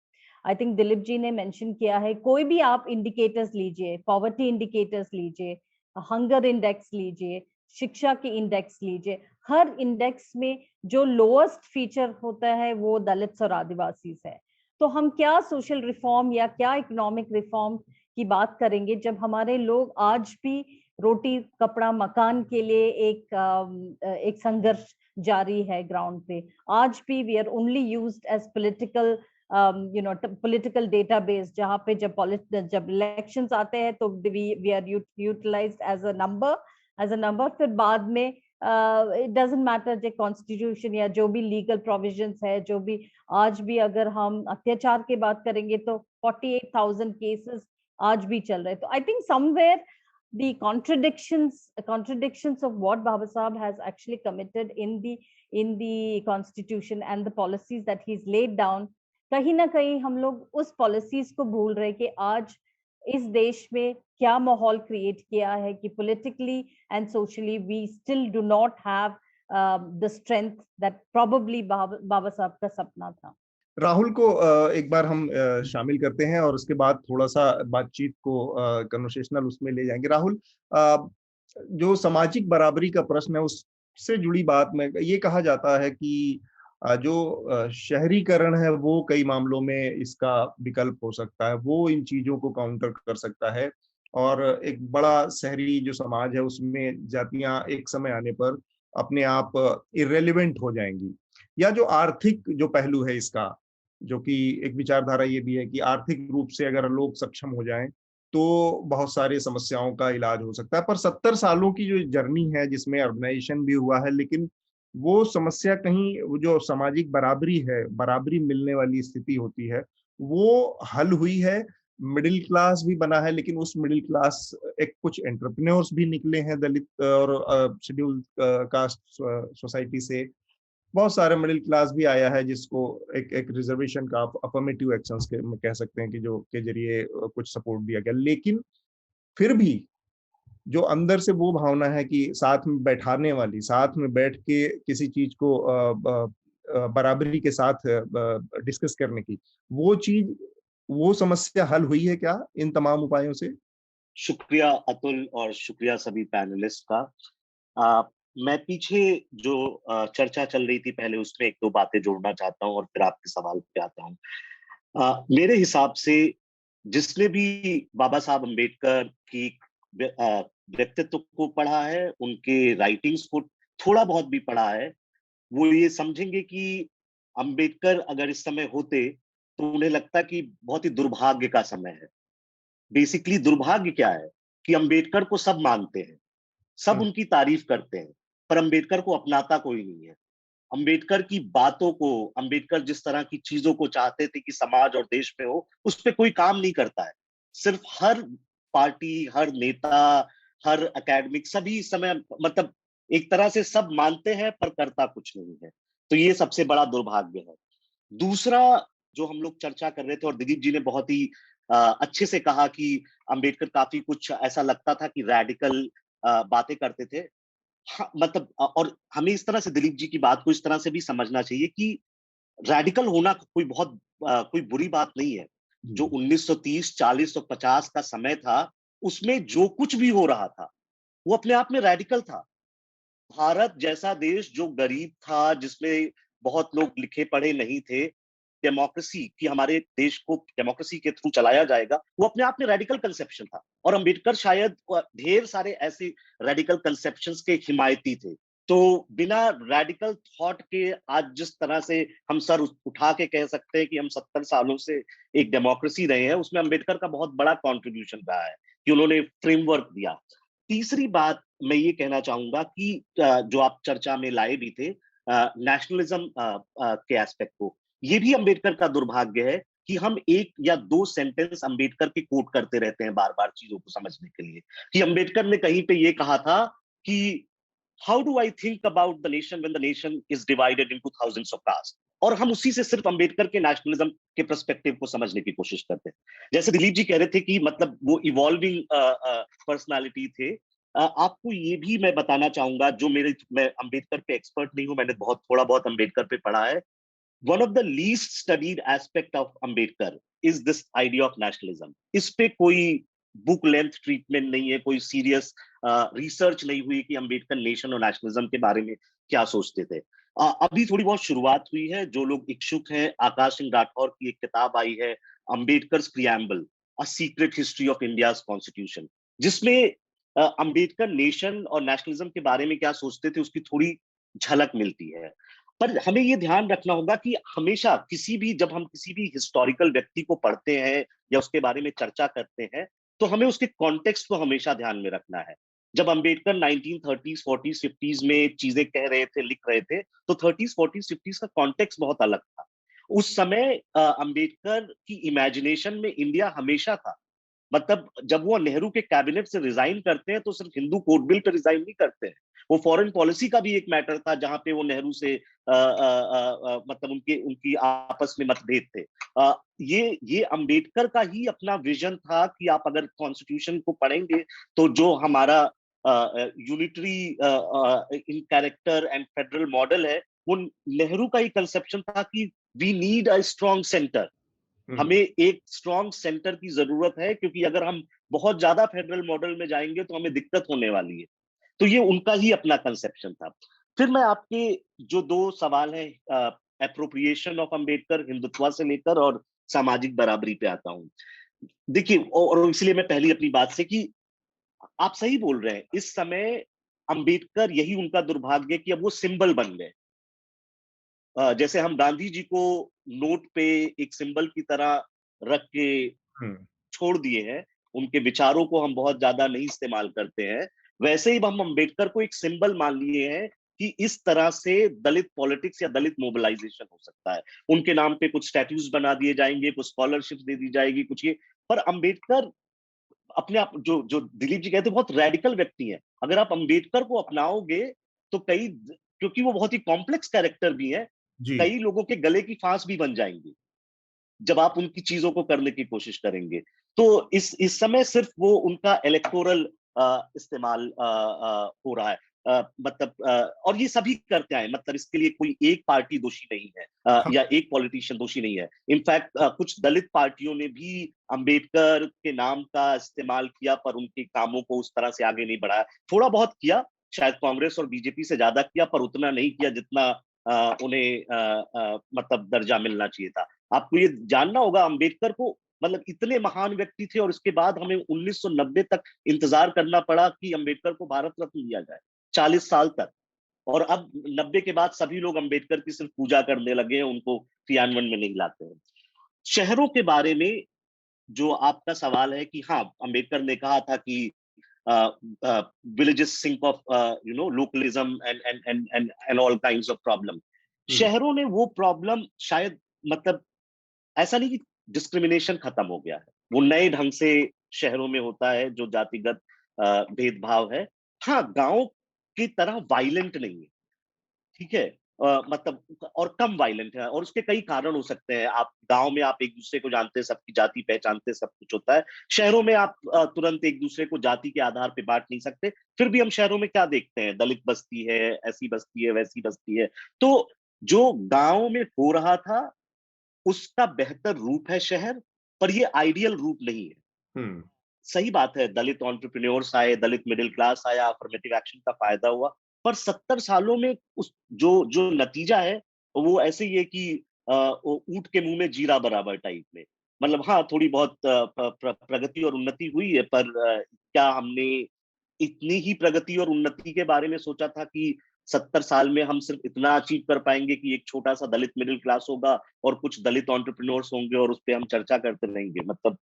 आई थिंक दिलीप जी ने मेंशन किया है, कोई भी आप इंडिकेटर्स लीजिए, पॉवर्टी इंडिकेटर्स लीजिए, हंगर इंडेक्स लीजिए, शिक्षा की इंडेक्स लीजिए, हर इंडेक्स में जो लोएस्ट फीचर होता है वो दलित्स और आदिवासी है। तो हम क्या सोशल रिफॉर्म या क्या इकोनॉमिक रिफॉर्म की बात करेंगे जब हमारे लोग आज भी रोटी कपड़ा मकान के लिए एक संघर्ष जारी है ग्राउंड पे। आज भी we are only used as political political database, जहाँ पे जब इलेक्शंस आते हैं तो we are utilised as a number, फिर बाद में इट डजंट मैटर जो कॉन्स्टिट्यूशन या जो भी लीगल प्रोविजंस है, जो भी आज भी अगर हम अत्याचार की बात करेंगे तो 48,000 केसेस आज भी चल रहे। तो I think somewhere the contradictions of what Baba Saheb has actually committed in the constitution and the policies that he's laid down, कहीं ना कहीं हम लोग उस policies को भूल रहे कि आज इस देश में क्या माहौल क्रिएट किया है कि politically and socially we still do not have the strength that probably बाबा साहब का सपना था। राहुल को एक बार हम शामिल करते हैं और उसके बाद थोड़ा सा बातचीत को कन्वर्सेशनल उसमें ले जाएंगे। राहुल, जो सामाजिक बराबरी का प्रश्न है उससे जुड़ी बात में ये कहा जाता है कि जो शहरीकरण है वो कई मामलों में इसका विकल्प हो सकता है, वो इन चीजों को काउंटर कर सकता है और एक बड़ा शहरी जो समाज है उसमें जातियां एक समय आने पर अपने आप इर्रेलेवेंट हो जाएंगी। या जो आर्थिक जो पहलू है इसका, जो कि एक विचारधारा ये भी है कि आर्थिक रूप से अगर लोग सक्षम हो जाएं तो बहुत सारी समस्याओं का इलाज हो सकता है। पर 70 सालों की जो जर्नी है जिसमें अर्बनाइजेशन भी हुआ है, लेकिन वो समस्या कहीं वो जो सामाजिक बराबरी है, बराबरी मिलने वाली स्थिति होती है, वो हल हुई है। मिडिल क्लास भी बना है, लेकिन उस मिडिल क्लास एक कुछ एंटरप्रेन्योर्स भी निकले हैं दलित और शेड्यूल कास्ट सोसाइटी से। बहुत सारे मिडिल क्लास भी आया है जिसको एक रिजर्वेशन का अफर्मेटिव एक्शंस के में कह सकते हैं कि जो के जरिए कुछ सपोर्ट दिया गया। लेकिन फिर भी जो अंदर से वो भावना है कि साथ में बैठाने वाली, साथ में बैठ के किसी चीज को बराबरी के साथ डिस्कस करने की, वो चीज, वो समस्या हल हुई है क्या इन तमाम उपायों से? शुक्रिया अतुल और शुक्रिया सभी पैनलिस्ट का। मैं पीछे जो चर्चा चल रही थी पहले उसमें एक दो बातें जोड़ना चाहता हूं और फिर आपके सवाल पे आता हूं। मेरे हिसाब से जिसने भी बाबा साहब अम्बेडकर की व्यक्तित्व को पढ़ा है, उनके राइटिंग्स को थोड़ा बहुत भी पढ़ा है, वो ये समझेंगे कि अम्बेडकर अगर इस समय होते तो उन्हें लगता कि बहुत ही दुर्भाग्य का समय है। बेसिकली दुर्भाग्य क्या है कि अम्बेडकर को सब मानते हैं, सब उनकी तारीफ करते हैं, पर अम्बेडकर को अपनाता कोई नहीं है। अम्बेडकर की बातों को, अम्बेडकर जिस तरह की चीजों को चाहते थे कि समाज और देश में हो, उस पर कोई काम नहीं करता है। सिर्फ हर पार्टी, हर नेता, हर एकेडमिक सभी इस समय मतलब एक तरह से सब मानते हैं पर करता कुछ नहीं है। तो ये सबसे बड़ा दुर्भाग्य है। दूसरा जो हम लोग चर्चा कर रहे थे और दिलीप जी ने बहुत ही अच्छे से कहा कि अम्बेडकर काफी कुछ ऐसा लगता था कि रैडिकल बातें करते थे। हाँ, मतलब और हमें इस तरह से दिलीप जी की बात को इस तरह से भी समझना चाहिए कि रैडिकल होना कोई बहुत कोई बुरी बात नहीं है। जो 1930, 40 और 50 का समय था, उसमें जो कुछ भी हो रहा था वो अपने आप में रैडिकल था। भारत जैसा देश जो गरीब था, जिसमें बहुत लोग लिखे पढ़े नहीं थे, डेमोक्रेसी कि हमारे देश को डेमोक्रेसी के थ्रू चलाया जाएगा, वो अपने आप में रेडिकल कंसेप्शन था। और अंबेडकर शायद ढेर सारे ऐसे रेडिकल कंसेप्शंस के हिमायती थे। तो बिना रेडिकल थॉट के आज जिस तरह से हम सर उठा के कह सकते हैं कि हम 70 सालों से एक डेमोक्रेसी रहे हैं, उसमें अंबेडकर का बहुत बड़ा कंट्रीब्यूशन रहा है कि उन्होंने फ्रेमवर्क दिया। तीसरी बात मैं ये कहना चाहूंगा कि जो आप चर्चा में लाए भी थे नेशनलिज्म के एस्पेक्ट को, ये भी अंबेडकर का दुर्भाग्य है कि हम एक या दो सेंटेंस अंबेडकर के कोट करते रहते हैं बार बार चीजों को समझने के लिए। कि अंबेडकर ने कहीं पे ये कहा था कि how do I think about the nation when the nation is divided into thousands of caste, और हम उसी से सिर्फ अंबेडकर के नेशनलिज्म के पर्सपेक्टिव को समझने की कोशिश करते हैं। जैसे दिलीप जी कह रहे थे कि मतलब वो इवॉल्विंग पर्सनालिटी थे। आपको ये भी मैं बताना चाहूंगा, जो मैं अंबेडकर पे एक्सपर्ट नहीं हूं, मैंने बहुत थोड़ा बहुत अंबेडकर पे पढ़ा है। One of the least studied aspect of Ambedkar is this idea of nationalism. इस पे कोई बुक लेंथ ट्रीटमेंट नहीं है, कोई सीरियस रिसर्च नहीं हुई कि अंबेडकर नेशन और नेशनलिज्म के बारे में क्या सोचते थे। अभी थोड़ी बहुत शुरुआत हुई है। जो लोग इच्छुक हैं, आकाश सिंह राठौर की एक किताब आई है, Ambedkar's preamble, a secret history of India's constitution, जिसमें अंबेडकर नेशन और नेशनलिज्म के बारे में क्या सोचते थे उसकी थोड़ी झलक मिलती है। पर हमें ये ध्यान रखना होगा कि हमेशा जब हम किसी भी हिस्टोरिकल व्यक्ति को पढ़ते हैं या उसके बारे में चर्चा करते हैं, तो हमें उसके कॉन्टेक्स्ट को हमेशा ध्यान में रखना है। जब अंबेडकर 1930s 40s 50s में चीजें कह रहे थे, लिख रहे थे, तो 30s 40s 50s का कॉन्टेक्स्ट बहुत अलग था। उस समय अंबेडकर की इमेजिनेशन में इंडिया हमेशा था। मतलब जब वो नेहरू के कैबिनेट से रिजाइन करते हैं तो सिर्फ Hindu code bill pay resign नहीं करते हैं, वो फॉरेन पॉलिसी का भी एक मैटर था जहां पे वो नेहरू से मतलब उनकी आपस में मतभेद थे। ये अंबेडकर का ही अपना विजन था कि आप अगर कॉन्स्टिट्यूशन को पढ़ेंगे तो जो हमारा unitary in character and federal model है, वो नेहरू का ही कंसेप्शन था कि we need a strong centre, हमें एक स्ट्रॉन्ग सेंटर की जरूरत है, क्योंकि अगर हम बहुत ज्यादा फेडरल मॉडल में जाएंगे तो हमें दिक्कत होने वाली है। तो ये उनका ही अपना कंसेप्शन था। फिर मैं आपके जो दो सवाल है, एप्रोप्रिएशन ऑफ अंबेडकर, हिंदुत्व से लेकर और सामाजिक बराबरी पे आता हूँ। देखिए, और इसलिए मैं पहली अपनी बात से कि आप सही बोल रहे हैं, इस समय अंबेडकर, यही उनका दुर्भाग्य कि अब वो सिंबल बन गए। जैसे हम गांधी जी को नोट पे एक सिंबल की तरह रख के छोड़ दिए हैं, उनके विचारों को हम बहुत ज्यादा नहीं इस्तेमाल करते हैं, वैसे ही हम अंबेडकर को एक सिंबल मान लिए हैं कि इस तरह से दलित पॉलिटिक्स या दलित मोबिलाइजेशन हो सकता है। उनके नाम पे कुछ स्टैट्यूज बना दिए जाएंगे, कुछ स्कॉलरशिप दे दी जाएगी, कुछ ये। पर अंबेडकर अपने आप, जो जो दिलीप जी कहते, बहुत रेडिकल व्यक्ति हैं। अगर आप अंबेडकर को अपनाओगे तो क्योंकि वो बहुत ही कॉम्प्लेक्स कैरेक्टर भी है, कई लोगों के गले की फांस भी बन जाएंगी जब आप उनकी चीजों को करने की कोशिश करेंगे। तो इस समय सिर्फ वो उनका इलेक्टोरल इस्तेमाल हो रहा है। मतलब और ये सभी करते आए, मतलब इसके लिए कोई एक पार्टी दोषी नहीं है, या एक पॉलिटिशियन दोषी नहीं है। इनफैक्ट कुछ दलित पार्टियों ने भी अंबेडकर के नाम का इस्तेमाल किया, पर उनके कामों को उस तरह से आगे नहीं बढ़ाया। थोड़ा बहुत किया, शायद कांग्रेस और बीजेपी से ज्यादा किया, पर उतना नहीं किया जितना उन्हें मतलब दर्जा मिलना चाहिए था। आपको ये जानना होगा, अंबेडकर को मतलब इतने महान व्यक्ति थे और इसके बाद हमें 1990 तक इंतजार करना पड़ा कि अंबेडकर को भारत रत्न दिया जाए, 40 साल तक। और अब 90 के बाद सभी लोग अंबेडकर की सिर्फ पूजा करने लगे हैं, उनको क्रियान्वयन में नहीं लाते हैं। शहरों के बारे में जो आपका सवाल है कि हाँ, अंबेडकर ने कहा था कि villages sink of localism and all kinds of problem। शहरों ने वो प्रॉब्लम शायद, मतलब ऐसा नहीं कि डिस्क्रिमिनेशन खत्म हो गया है, वो नए ढंग से शहरों में होता है जो जातिगत भेदभाव है। हाँ, गांव की तरह वायलेंट नहीं है, ठीक है, मतलब और कम वायलेंट है, और उसके कई कारण हो सकते हैं। आप गांव में आप एक दूसरे को जानते हैं, सबकी जाति पहचानते, सब कुछ होता है। शहरों में आप तुरंत एक दूसरे को जाति के आधार पे बांट नहीं सकते। फिर भी हम शहरों में क्या देखते हैं, दलित बस्ती है, ऐसी बस्ती है, वैसी बस्ती है। तो जो गांव में हो रहा था उसका बेहतर रूप है शहर, पर ये आइडियल रूप नहीं है। सही बात है, दलित एंटरप्रेन्योर्स आए, दलित मिडिल क्लास आया, अफर्मेटिव एक्शन का फायदा हुआ, पर 70 सालों में उस जो नतीजा है वो ऐसे ही है कि ऊंट के मुंह में जीरा बराबर टाइप में। मतलब हाँ, थोड़ी बहुत प्रगति और उन्नति हुई है, पर क्या हमने इतनी ही प्रगति और उन्नति के बारे में सोचा था कि 70 साल में हम सिर्फ इतना अचीव कर पाएंगे कि एक छोटा सा दलित मिडिल क्लास होगा और कुछ दलित एंटरप्रेन्योर्स होंगे और उस पर हम चर्चा करते रहेंगे? मतलब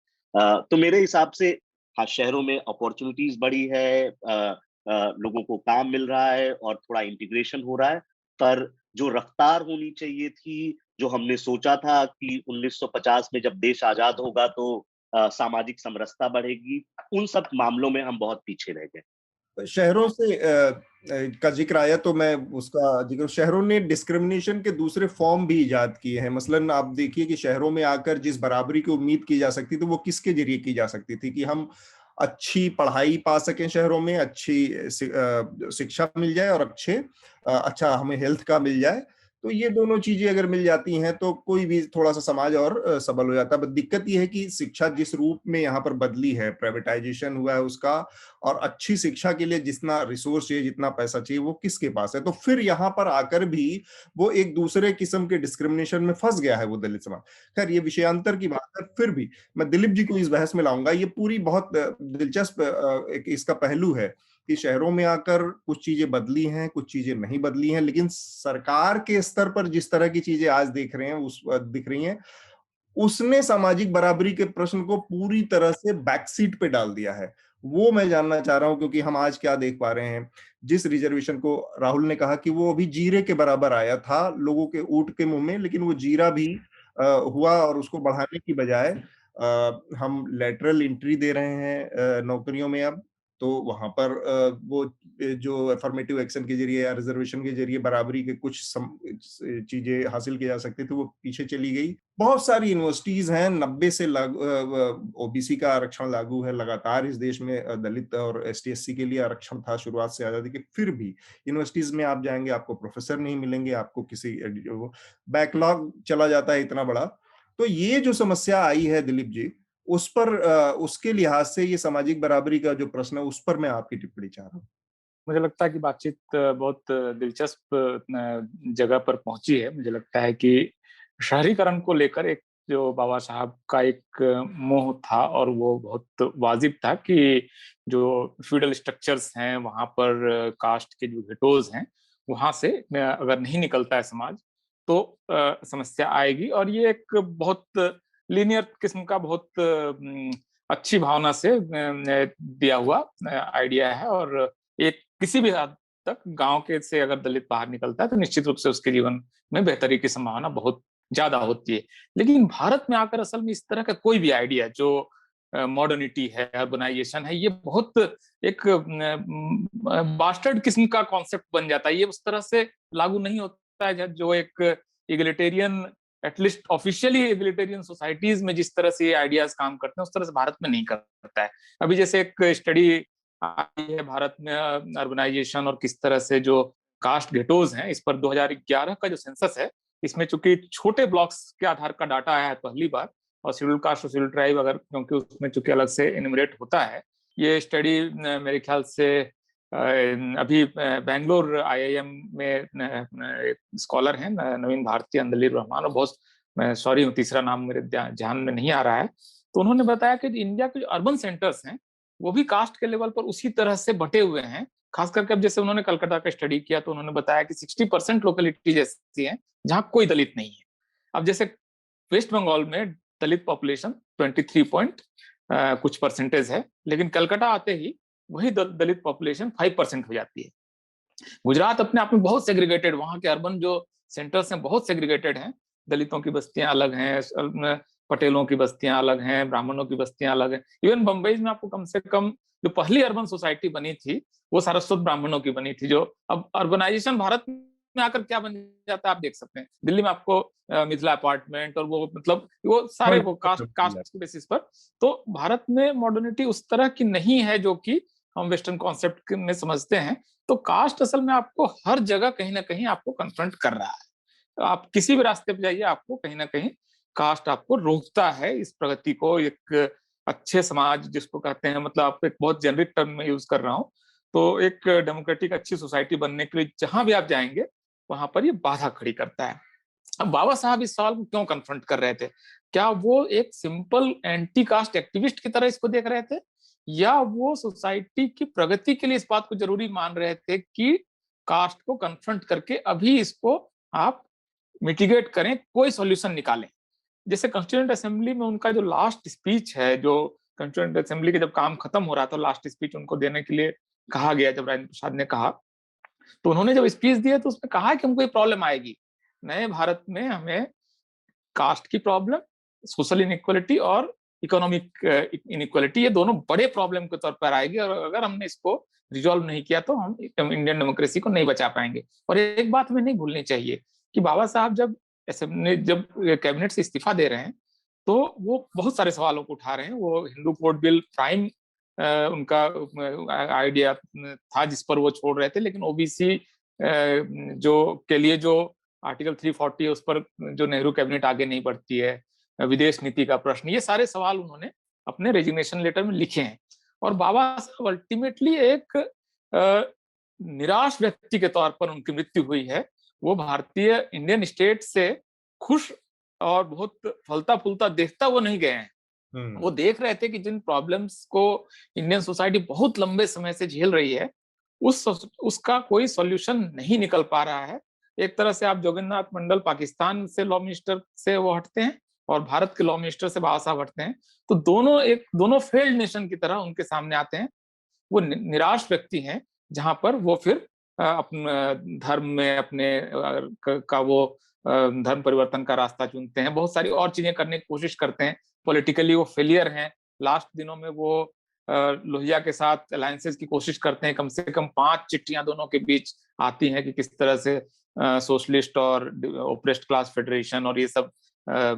तो मेरे हिसाब से हाँ, शहरों में अपॉर्चुनिटीज बढ़ी है, लोगों को काम मिल रहा है और थोड़ा इंटीग्रेशन हो रहा है, पर जो रफ्तार होनी चाहिए थी, जो हमने सोचा था कि 1950 में जब देश आजाद होगा तो सामाजिक समरसता बढ़ेगी, उन सब मामलों में हम बहुत पीछे रह गए। शहरों से का जिक्र आया तो मैं उसका जिक्र, शहरों ने डिस्क्रिमिनेशन के दूसरे फॉर्म भी इजाद किए हैं। मसलन आप देखिए कि शहरों में आकर जिस बराबरी की उम्मीद की जा सकती थी वो किसके जरिए की जा सकती थी, कि हम अच्छी पढ़ाई पा सकें, शहरों में अच्छी शिक्षा मिल जाए और अच्छा हमें हेल्थ का मिल जाए। तो ये दोनों चीजें अगर मिल जाती हैं तो कोई भी थोड़ा सा समाज और सबल हो जाता है। बट दिक्कत ये है कि शिक्षा जिस रूप में यहाँ पर बदली है, प्राइवेटाइजेशन हुआ है उसका, और अच्छी शिक्षा के लिए जितना रिसोर्स चाहिए, जितना पैसा चाहिए, वो किसके पास है। तो फिर यहाँ पर आकर भी वो एक दूसरे किस्म के डिस्क्रिमिनेशन में फंस गया है वो दलित समाज। खैर ये विषयांतर की बात है, फिर भी मैं दिलीप जी को इस बहस में लाऊंगा। ये पूरी बहुत दिलचस्प एक इसका पहलू है कि शहरों में आकर कुछ चीजें बदली हैं, कुछ चीजें नहीं बदली हैं, लेकिन सरकार के स्तर पर जिस तरह की चीजें आज देख रहे हैं, उस दिख रही हैं, उसने सामाजिक बराबरी के प्रश्न को पूरी तरह से बैकसीट पे डाल दिया है। वो मैं जानना चाह रहा हूं, क्योंकि हम आज क्या देख पा रहे हैं, जिस रिजर्वेशन को राहुल ने कहा कि वो अभी जीरे के बराबर आया था लोगों के ऊँट के मुंह में, लेकिन वो जीरा भी हुआ, और उसको बढ़ाने की बजाय हम लेटरल एंट्री दे रहे हैं नौकरियों में अब। तो वहां पर वो जो अफर्मेटिव एक्शन के जरिए या रिजर्वेशन के जरिए बराबरी के कुछ चीजें हासिल की जा सकती थी, वो पीछे चली गई। बहुत सारी यूनिवर्सिटीज हैं, 90 से ओबीसी का आरक्षण लागू है लगातार इस देश में। दलित और एसटी/एससी के लिए आरक्षण था शुरुआत से आजादी के, फिर भी यूनिवर्सिटीज में आप जाएंगे, आपको प्रोफेसर नहीं मिलेंगे, आपको किसी बैकलॉग चला जाता है इतना बड़ा। तो ये जो समस्या आई है दिलीप जी, उस पर उसके लिहाज से ये सामाजिक बराबरी का जो प्रश्न है, उस पर मैं आपकी टिप्पणी चाह रहा हूँ। मुझे लगता है कि बातचीत बहुत दिलचस्प जगह पर पहुंची है। मुझे लगता है कि शहरीकरण को लेकर एक जो बाबा साहब का एक मोह था, और वो बहुत वाजिब था कि जो फ्यूडल स्ट्रक्चर्स हैं वहां पर कास्ट के जो गेटोज हैं वहां से अगर नहीं निकलता है समाज तो समस्या आएगी। और ये एक बहुत लीनियर किस्म का, बहुत अच्छी भावना से दिया हुआ आइडिया है। और एक किसी भी हद तक गांव के से अगर दलित बाहर निकलता है तो निश्चित रूप से उसके जीवन में बेहतरी की संभावना बहुत ज्यादा होती है। लेकिन भारत में आकर असल में इस तरह का कोई भी आइडिया जो मॉडर्निटी है, अर्बनाइजेशन है, ये बहुत एक बास्टर्ड किस्म का कॉन्सेप्ट बन जाता है। ये उस तरह से लागू नहीं होता है जो एक इगलिटेरियन, एटलीस्ट ऑफिशियली एग्लिटेरियन सोसाइटीज में जिस तरह से ये आइडियाज काम करते हैं उस तरह से भारत में नहीं करता है। अभी जैसे एक स्टडी आई है भारत में अर्बनाइजेशन और किस तरह से जो कास्ट गेटोज हैं, इस पर 2011 का जो सेंसस है, इसमें चूंकि छोटे ब्लॉक्स के आधार का डाटा आया है पहली बार, और शेड्यूल कास्ट और शेड्यूल ट्राइब अगर, क्योंकि उसमें चूंकि अलग से एनिमरेट होता है। ये स्टडी मेरे ख्याल से अभी बेंगलोर आईआईएम में स्कॉलर हैं नवीन भारती अंदलीर रहमान, और बहुत मैं सॉरी हूँ तीसरा नाम मेरे ध्यान में नहीं आ रहा है, तो उन्होंने बताया कि इंडिया के जो अर्बन सेंटर्स हैं वो भी कास्ट के लेवल पर उसी तरह से बटे हुए हैं। खास करके अब जैसे उन्होंने कलकत्ता का स्टडी किया तो उन्होंने बताया कि 60% लोकेलिटीज ऐसी हैं जहां कोई दलित नहीं है। अब जैसे वेस्ट बंगाल में दलित पॉपुलेशन 23 पॉइंट कुछ परसेंटेज है, लेकिन कलकत्ता आते ही वही दलित पॉपुलेशन 5% हो जाती है। गुजरात अपने आप में बहुत सेग्रीगेटेड, वहां के अर्बन जो सेंटर्स हैं बहुत सेग्रीगेटेड हैं। दलितों की बस्तियां अलग हैं, पटेलों की बस्तियां अलग हैं, ब्राह्मणों की बस्तियां अलग हैं। इवन बंबई में आपको कम से कम जो पहली अर्बन सोसाइटी बनी थी वो सारस्वत ब्राह्मणों की बनी थी। जो अब अर्बनाइजेशन भारत में आकर क्या बन जाता है आप देख सकते हैं। दिल्ली में आपको मिथिला अपार्टमेंट और वो मतलब वो सारे वो कास्ट के बेसिस पर। तो भारत में मॉडर्निटी उस तरह की नहीं है जो कि हम वेस्टर्न कॉन्सेप्ट में समझते हैं। तो कास्ट असल में आपको हर जगह कहीं ना कहीं आपको कन्फ्रंट कर रहा है। आप किसी भी रास्ते पे जाइए आपको कहीं ना कहीं कास्ट आपको रोकता है इस प्रगति को। एक अच्छे समाज जिसको कहते हैं, मतलब आप एक बहुत जेनरिक टर्म में यूज कर रहा हूँ, तो एक डेमोक्रेटिक अच्छी सोसाइटी बनने के लिए जहां भी आप जाएंगे वहां पर ये बाधा खड़ी करता है। अब बाबा साहब इस सवाल को क्यों कन्फ्रंट कर रहे थे? क्या वो एक सिंपल एंटी कास्ट एक्टिविस्ट की तरह इसको देख रहे थे, या वो सोसाइटी की प्रगति के लिए इस बात को जरूरी मान रहे थे कि कास्ट को कन्फ्रंट करके अभी इसको आप मिटिगेट करें, कोई सॉल्यूशन निकालें? जैसे कॉन्स्टिट्यूएंट असेंबली में उनका जो लास्ट स्पीच है, जो कॉन्स्टिट्यूएंट असेंबली के जब काम खत्म हो रहा था, लास्ट स्पीच उनको देने के लिए कहा गया, जब राजेंद्र प्रसाद ने कहा, तो उन्होंने जब स्पीच दिया तो उसमें कहा कि हमको ये प्रॉब्लम आएगी नए भारत में, हमें कास्ट की प्रॉब्लम, सोशल इनइक्वालिटी और इकोनॉमिक इनइक्वालिटी, ये दोनों बड़े प्रॉब्लम के तौर पर आएगी, और अगर हमने इसको रिजॉल्व नहीं किया तो हम इंडियन डेमोक्रेसी को नहीं बचा पाएंगे। और एक बात हमें नहीं भूलनी चाहिए कि बाबा साहब जब कैबिनेट से इस्तीफा दे रहे हैं तो वो बहुत सारे सवालों को उठा रहे हैं। वो हिंदू कोड बिल प्राइम उनका आइडिया था जिस पर वो छोड़ रहे थे, लेकिन ओबीसी जो के लिए जो आर्टिकल 340 है उस पर जो नेहरू कैबिनेट आगे नहीं बढ़ती है, विदेश नीति का प्रश्न, ये सारे सवाल उन्होंने अपने रेजिग्नेशन लेटर में लिखे हैं। और बाबा साहब अल्टीमेटली एक निराश व्यक्ति के तौर पर उनकी मृत्यु हुई है। वो भारतीय इंडियन स्टेट से खुश और बहुत फलता फूलता देखता वो नहीं गए हैं। वो देख रहे थे कि जिन प्रॉब्लम्स को इंडियन सोसाइटी बहुत लंबे समय से झेल रही है उसका कोई सॉल्यूशन नहीं निकल पा रहा है। एक तरह से आप जोगिंद्रनाथ मंडल पाकिस्तान से लॉ मिनिस्टर से वो हटते हैं और भारत के लॉ मिनिस्टर से बाबा साहब हटते हैं, तो दोनों फेल्ड नेशन की तरह उनके सामने आते हैं। वो निराश व्यक्ति हैं, जहां पर वो फिर अपने धर्म में अपने का वो धर्म परिवर्तन का रास्ता चुनते हैं, बहुत सारी और चीजें करने की कोशिश करते हैं। पॉलिटिकली वो फेलियर हैं। लास्ट दिनों में वो लोहिया के साथ अलायंसेस की कोशिश करते हैं। कम से कम 5 चिट्ठियां दोनों के बीच आती हैं कि किस तरह से सोशलिस्ट और ओप्रेस्ड क्लास फेडरेशन और ये सब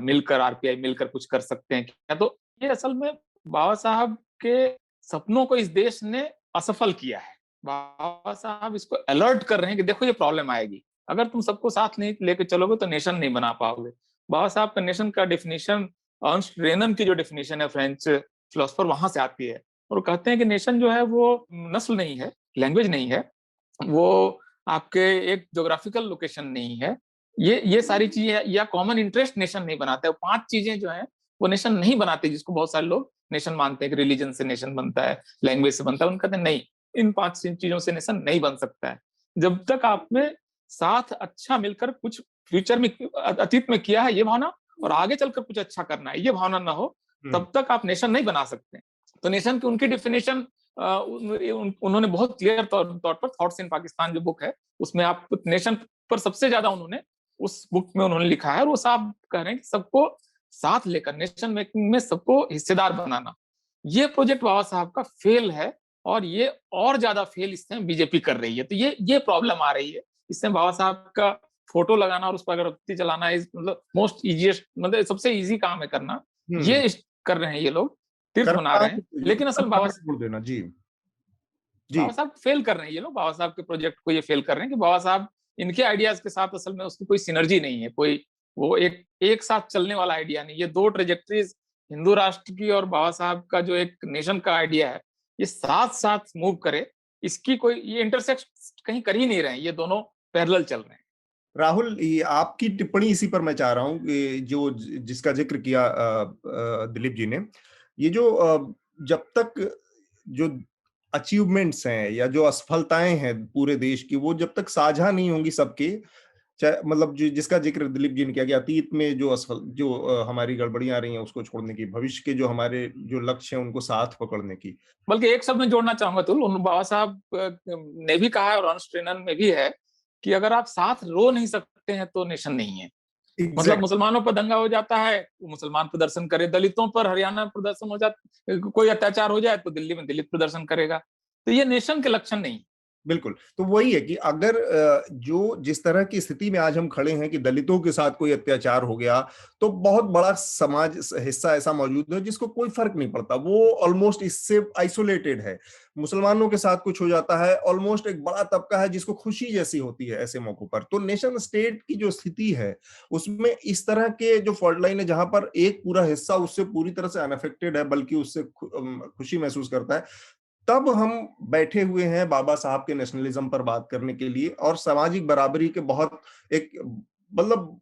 मिलकर आरपीआई मिलकर कुछ कर सकते हैं क्या। तो ये असल में बाबा साहब के सपनों को इस देश ने असफल किया है। बाबा साहब इसको अलर्ट कर रहे हैं कि देखो ये प्रॉब्लम आएगी, अगर तुम सबको साथ नहीं लेके चलोगे तो नेशन नहीं बना पाओगे। बाबा साहब का नेशन का डेफिनेशन अर्नस्ट रेनन की जो डेफिनेशन है फ्रेंच फिलोसफर, वहां से आती है। और कहते हैं कि नेशन जो है वो नस्ल नहीं है, लैंग्वेज नहीं है, वो आपके एक ज्योग्राफिकल लोकेशन नहीं है, ये सारी चीजें या कॉमन इंटरेस्ट नेशन नहीं बनाते। 5 चीजें जो है वो नेशन नहीं बनाते, जिसको बहुत सारे लोग नेशन मानते हैं कि रिलीजन से नेशन बनता है, लैंग्वेज से बनता है। उनका कहते हैं नहीं, इन 5 चीजों से नेशन नहीं बन सकता है। जब तक आप में साथ अच्छा मिलकर कुछ फ्यूचर में अतीत में किया है ये भावना और आगे चलकर कुछ अच्छा करना है ये भावना ना हो, तब तक आप नेशन नहीं बना सकते। तो नेशन की उनकी डेफिनेशन उन्होंने बहुत क्लियर तौर पर थॉट्स इन पाकिस्तान जो बुक है उसमें आप नेशन पर सबसे ज्यादा उन्होंने उस बुक में उन्होंने लिखा है। और वो साहब कह रहे हैं कि सबको साथ लेकर नेशन मेकिंग में सबको हिस्सेदार बनाना, ये प्रोजेक्ट बाबा साहब का फेल है। और ये और ज्यादा फेल इससे बीजेपी कर रही है। तो ये प्रॉब्लम आ रही है। इससे बाबा साहब का फोटो लगाना और उस पर अगरबत्ती चलाना इज मतलब मोस्ट इजीएस्ट, मतलब सबसे इजी काम है करना। ये कर रहे हैं ये लोग, तीर्थ बना रहे हैं, लेकिन असल बाबा साहब फेल कर रहे हैं। ये लोग बाबा साहब के प्रोजेक्ट को ये फेल कर रहे हैं कि बाबा साहब इनके आइडियाज के साथ असल में उसकी कोई सिनर्जी नहीं है, कोई वो एक साथ चलने वाला आइडिया नहीं। ये 2 ट्रेजेक्टरीज हिंदू राष्ट्र की और बाबा साहब का जो एक नेशन का आइडिया है ये साथ साथ मूव करे, इसकी कोई ये इंटरसेक्ट कहीं कर ही नहीं रहे हैं, ये दोनों पैरेलल चल रहे हैं। राहुल, ये आपकी टिप्पणी इसी पर मैं चाह रहा हूँ कि जो जिसका जिक्र किया दिलीप जी ने, ये जो जब तक जो अचीवमेंट्स हैं या जो असफलताएं हैं पूरे देश की, वो जब तक साझा नहीं होंगी सबके, चाहे मतलब जिसका जिक्र दिलीप जी ने किया कि अतीत में जो हमारी गड़बड़ियां आ रही हैं उसको छोड़ने की, भविष्य के जो हमारे जो लक्ष्य हैं उनको साथ पकड़ने की। बल्कि एक शब्द में जोड़ना चाहूंगा तो बाबा साहब ने भी कहा है और अर्नस्ट रेनन में भी है कि अगर आप साथ रो नहीं सकते हैं तो नेशन नहीं है। मतलब मुसलमानों पर दंगा हो जाता है, मुसलमान प्रदर्शन करे, दलितों पर हरियाणा में प्रदर्शन हो जाता, कोई अत्याचार हो जाए तो दिल्ली में दलित प्रदर्शन करेगा। तो ये नेशन के लक्षण नहीं। बिल्कुल, तो वही है कि अगर जिस तरह की स्थिति में आज हम खड़े हैं कि दलितों के साथ कोई अत्याचार हो गया तो बहुत बड़ा समाज हिस्सा ऐसा मौजूद है जिसको कोई फर्क नहीं पड़ता, वो ऑलमोस्ट इससे आइसोलेटेड है। मुसलमानों के साथ कुछ हो जाता है, ऑलमोस्ट एक बड़ा तबका है जिसको खुशी जैसी होती है ऐसे मौकों पर। तो नेशन स्टेट की जो स्थिति है उसमें इस तरह के जो फॉल्ट लाइन है जहां पर एक पूरा हिस्सा उससे पूरी तरह से अनअफेक्टेड है बल्कि उससे खुशी महसूस करता है, तब हम बैठे हुए हैं बाबा साहब के नेशनलिज्म पर बात करने के लिए और सामाजिक बराबरी के बहुत एक मतलब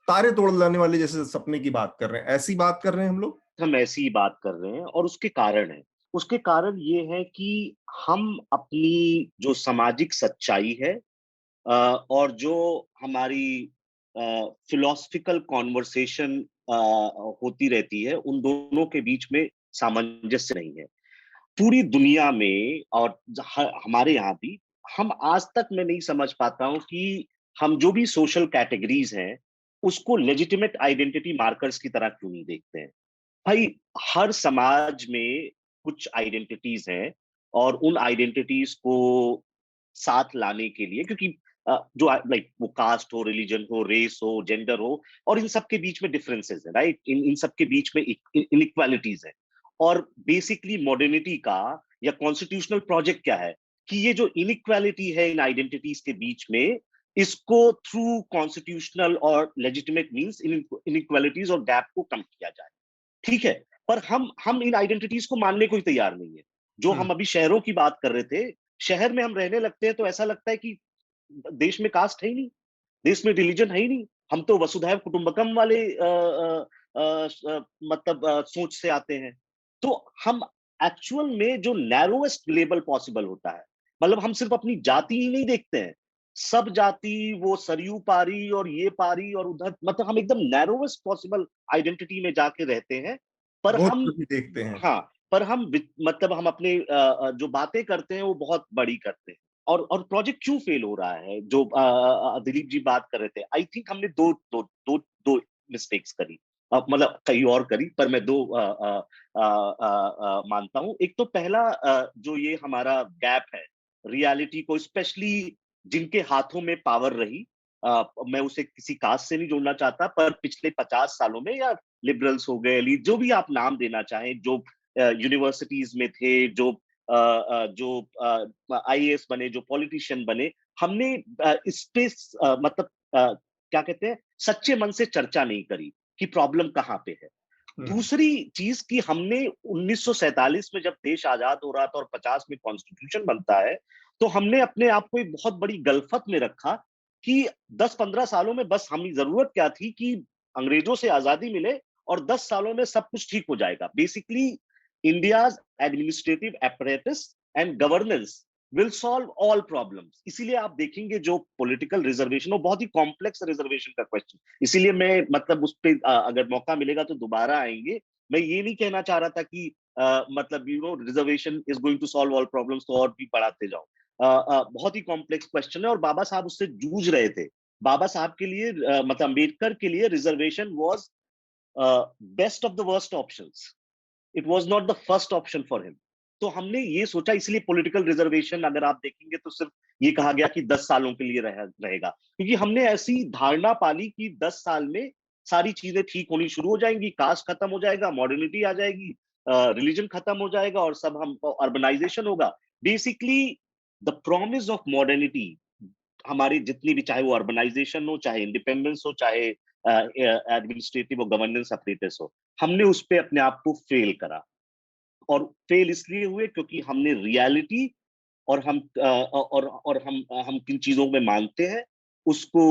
तारे तोड़ लाने वाले जैसे सपने की बात कर रहे हैं। ऐसी बात कर रहे हैं हम ऐसी ही बात कर रहे हैं और उसके कारण है। उसके कारण ये है कि हम अपनी जो सामाजिक सच्चाई है और जो हमारी फिलोसफिकल कॉन्वर्सेशन होती रहती है, उन दोनों के बीच में सामंजस्य नहीं है। पूरी दुनिया में और हमारे यहाँ भी, हम आज तक मैं नहीं समझ पाता हूं कि हम जो भी सोशल कैटेगरीज हैं उसको लेजिटिमेट आइडेंटिटी मार्कर्स की तरह क्यों नहीं देखते हैं। भाई, हर समाज में कुछ आइडेंटिटीज हैं और उन आइडेंटिटीज को साथ लाने के लिए, क्योंकि जो लाइक वो कास्ट हो, रिलीजन हो, रेस हो, जेंडर हो, और इन सब के बीच में डिफरेंसेस है, राइट, इन सब के बीच में इनइक्वालिटीज है। और बेसिकली मॉडर्निटी का या कॉन्स्टिट्यूशनल प्रोजेक्ट क्या है कि ये जो इनइक्वालिटी है इन आइडेंटिटीज के बीच में, इसको थ्रू कॉन्स्टिट्यूशनल और लेजिटिमेट मींस इनइक्वालिटीज और गैप को कम किया जाए, ठीक है। पर हम इन आइडेंटिटीज को मानने को ही तैयार नहीं है। जो हम अभी शहरों की बात कर रहे थे, शहर में हम रहने लगते हैं तो ऐसा लगता है कि देश में कास्ट है ही नहीं, देश में रिलीजन है ही नहीं, हम तो वसुधैव कुटुंबकम वाले मतलब सोच से आते हैं। तो हम एक्चुअल में जो नैरोएस्ट लेबल पॉसिबल होता है, मतलब हम सिर्फ अपनी जाति ही नहीं देखते हैं, सब जाति, वो सरयू पारी और ये पारी और उधर, मतलब हम एकदम नैरोएस्ट पॉसिबल आइडेंटिटी में जाके रहते हैं। पर बहुत हम, कुछ भी देखते हैं। हाँ, पर हम मतलब हम अपने जो बातें करते हैं वो बहुत बड़ी करते हैं। और प्रोजेक्ट क्यों फेल हो रहा है, जो दिलीप जी बात कर रहे थे, आई थिंक हमने दो दो दो दो मिस्टेक्स करी, मतलब कई और करी, पर मैं दो मानता हूं। एक तो पहला जो ये हमारा गैप है रियलिटी को, स्पेशली जिनके हाथों में पावर रही, मैं उसे किसी कास्ट से नहीं जोड़ना चाहता, पर पिछले 50 सालों में, या लिबरल्स हो गए, जो भी आप नाम देना चाहें, जो यूनिवर्सिटीज में थे, जो आईएएस बने, जो पॉलिटिशियन बने, हमने इस पे मतलब क्या कहते हैं, सच्चे मन से चर्चा नहीं करी कि प्रॉब्लम कहाँ पे है। दूसरी चीज कि हमने 1947 में जब देश आजाद हो रहा था और 50 में कॉन्स्टिट्यूशन बनता है, तो हमने अपने आप को एक बहुत बड़ी गलफत में रखा कि 10-15 सालों में बस हमें जरूरत क्या थी कि अंग्रेजों से आजादी मिले और 10 सालों में सब कुछ ठीक हो जाएगा। Basically India's administrative apparatus and governance will solve all problems. इसीलिए आप देखेंगे जो पॉलिटिकल रिजर्वेशन, वो बहुत ही कॉम्प्लेक्स रिजर्वेशन का क्वेश्चन, इसीलिए मैं मतलब उस पर अगर मौका मिलेगा तो दोबारा आएंगे। मैं ये नहीं कहना चाह रहा था कि मतलब reservation is going to solve all problems, तो और भी बढ़ाते जाओ। बहुत ही कॉम्प्लेक्स क्वेश्चन है और बाबा साहब उससे जूझ रहे थे। बाबा साहब के लिए मतलब अम्बेडकर के लिए reservation was best of the worst options, it was not the first option for him. तो हमने ये सोचा, इसलिए पॉलिटिकल रिजर्वेशन अगर आप देखेंगे तो सिर्फ ये कहा गया कि 10 सालों के लिए रहेगा, क्योंकि हमने ऐसी धारणा पाली कि 10 साल में सारी चीजें ठीक होनी शुरू हो जाएंगी, कास्ट खत्म हो जाएगा, मॉडर्निटी आ जाएगी, रिलीजन खत्म हो जाएगा और सब हम अर्बनाइजेशन होगा। Basically the promise of modernity हमारी जितनी भी, चाहे वो अर्बनाइजेशन हो, चाहे इंडिपेंडेंस हो, चाहे एडमिनिस्ट्रेटिव और गवर्नेंस अपरेटस हो, हमने उस पर अपने आप को फेल करा। और फेल इसलिए हुए क्योंकि हमने रियलिटी और हम किन चीजों में मानते हैं उसको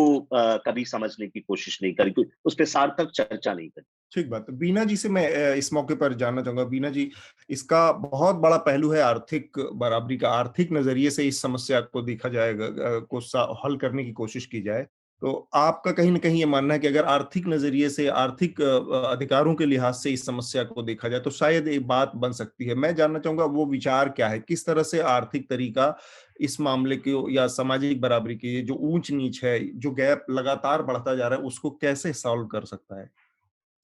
कभी समझने की कोशिश नहीं करी, उस पर सार्थक चर्चा नहीं करी। ठीक बात है। बीना जी से मैं इस मौके पर जानना चाहूंगा। बीना जी, इसका बहुत बड़ा पहलू है आर्थिक बराबरी का। आर्थिक नजरिए से इस समस्या को देखा जाएगा, को हल करने की कोशिश की जाए, तो आपका कहीं ना कहीं ये मानना है कि अगर आर्थिक नजरिए से, आर्थिक अधिकारों के लिहाज से इस समस्या को देखा जाए तो शायद एक बात बन सकती है। मैं जानना चाहूंगा वो विचार क्या है, किस तरह से आर्थिक तरीका इस मामले को, या सामाजिक बराबरी की जो ऊंच नीच है, जो गैप लगातार बढ़ता जा रहा है, उसको कैसे सॉल्व कर सकता है?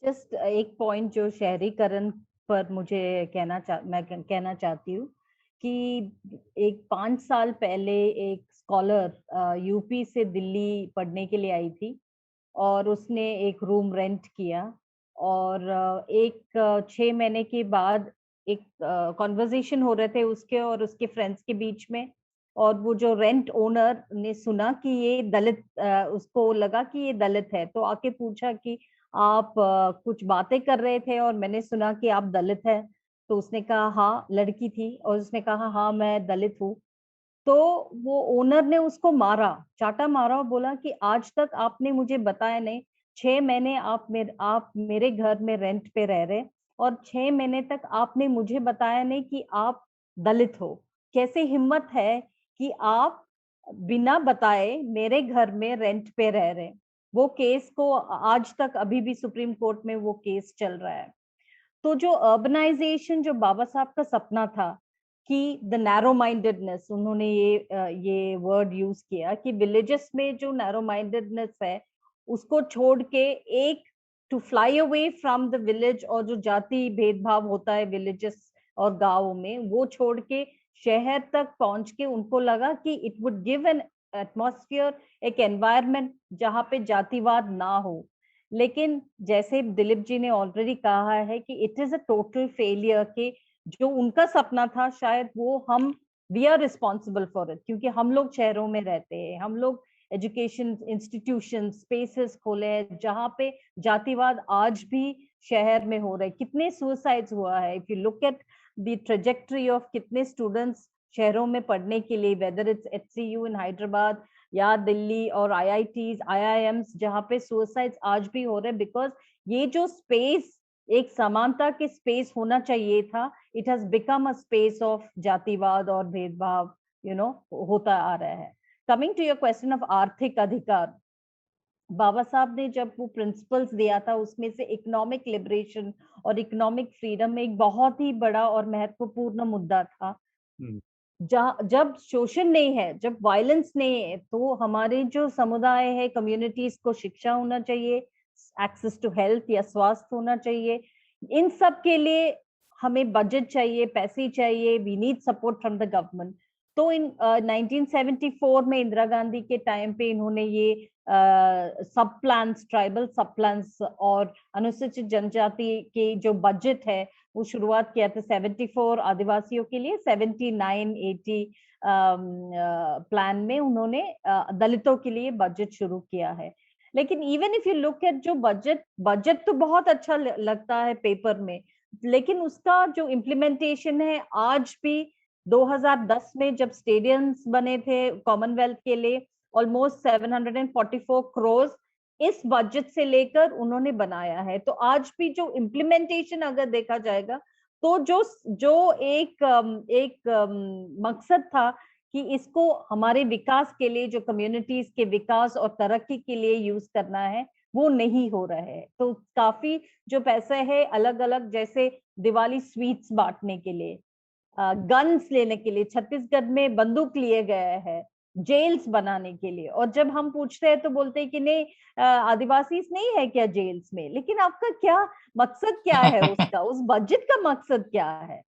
जस्ट एक पॉइंट जो शहरीकरण पर मुझे मैं कहना चाहती हूँ कि एक 5 साल पहले एक स्कॉलर यूपी से दिल्ली पढ़ने के लिए आई थी और उसने एक रूम रेंट किया और 6 महीने के बाद एक कॉन्वर्जेशन हो रहे थे उसके और उसके फ्रेंड्स के बीच में, और वो जो रेंट ओनर ने सुना कि ये दलित, उसको लगा कि ये दलित है, तो आके पूछा कि आप कुछ बातें कर रहे थे और मैंने सुना कि आप दलित है। तो उसने कहा हाँ, लड़की थी, और उसने कहा हाँ मैं दलित हूँ। तो वो ओनर ने उसको मारा, चाटा मारा और बोला कि आज तक आपने मुझे बताया नहीं, 6 महीने आप मेरे घर में रेंट पे रह रहे और 6 महीने तक आपने मुझे बताया नहीं कि आप दलित हो। कैसे हिम्मत है कि आप बिना बताए मेरे घर में रेंट पे रह रहे। वो केस को आज तक अभी भी सुप्रीम कोर्ट में वो केस चल रहा है। तो जो अर्बनाइजेशन, जो बाबा साहब का सपना था कि द नैरो माइंडेडनेस, उन्होंने ये वर्ड यूज किया कि विलेजेस में जो नैरो माइंडेडनेस है उसको छोड़ के एक to fly away from the village, और जो जाति भेदभाव होता है विलेजेस और गांवों में, वो छोड़ के शहर तक पहुंच के उनको लगा कि it would give an atmosphere, एक एनवायरनमेंट जहां पे जातिवाद ना हो। लेकिन जैसे दिलीप जी ने ऑलरेडी कहा है कि it is a total failure, कि जो उनका सपना था शायद वो हम we are responsible for it, क्योंकि हम लोग शहरों में रहते हैं, हम लोग एजुकेशन इंस्टीट्यूशन स्पेसेस खोले हैं जहाँ पे जातिवाद आज भी शहर में हो रहे हैं। कितने सुसाइड्स हुआ है, if you look at the trajectory of कितने स्टूडेंट्स शहरों में पढ़ने के लिए, वेदर इट्स HCU इन हैदराबाद या दिल्ली और IITs IIMs, जहाँ पे सुसाइड्स आज भी हो रहे हैं, बिकॉज ये जो स्पेस एक समानता के स्पेस होना चाहिए था, it has become a space of जातिवाद और भेदभाव होता आ रहा है। Coming to your question of आर्थिक अधिकार, बाबा साहब ने जब वो प्रिंसिपल्स दिया था उसमें से इकोनॉमिक लिबरेशन और इकोनॉमिक फ्रीडम एक बहुत ही बड़ा और महत्वपूर्ण मुद्दा था। जब शोषण नहीं है, जब वायलेंस नहीं है, तो हमारे जो समुदाय है, कम्युनिटीज को शिक्षा होना चाहिए, एक्सेस टू हेल्थ या स्वास्थ्य होना चाहिए। इन सब के लिए हमें बजट चाहिए, पैसे चाहिए, we need support from the government. तो इन 1974 में इंदिरा गांधी के टाइम पे इन्होंने ये सब प्लान्स, ट्राइबल सब प्लान्स और अनुसूचित जनजाति के जो बजट है वो शुरुआत किया था 74 आदिवासियों के लिए, 79-80 प्लान में उन्होंने दलितों के लिए बजट शुरू किया है। लेकिन even if you look at जो बजट तो बहुत अच्छा लगता है पेपर में, लेकिन उसका जो इम्प्लीमेंटेशन है आज भी 2010 में जब स्टेडियम्स बने थे कॉमनवेल्थ के लिए, ऑलमोस्ट 744 करोड़ इस बजट से लेकर उन्होंने बनाया है। तो आज भी जो इम्प्लीमेंटेशन अगर देखा जाएगा तो जो एक मकसद था कि इसको हमारे विकास के लिए, जो कम्युनिटीज के विकास और तरक्की के लिए यूज करना है, वो नहीं हो रहा है। तो काफी जो पैसा है अलग अलग, जैसे दिवाली स्वीट्स बांटने के लिए, गन्स लेने के लिए, छत्तीसगढ़ में बंदूक लिए गए हैं जेल्स बनाने के लिए, और जब हम पूछते हैं तो बोलते हैं कि नहीं आदिवासी नहीं है क्या जेल्स में। लेकिन आपका क्या मकसद क्या है उसका, उस बजट का मकसद क्या है?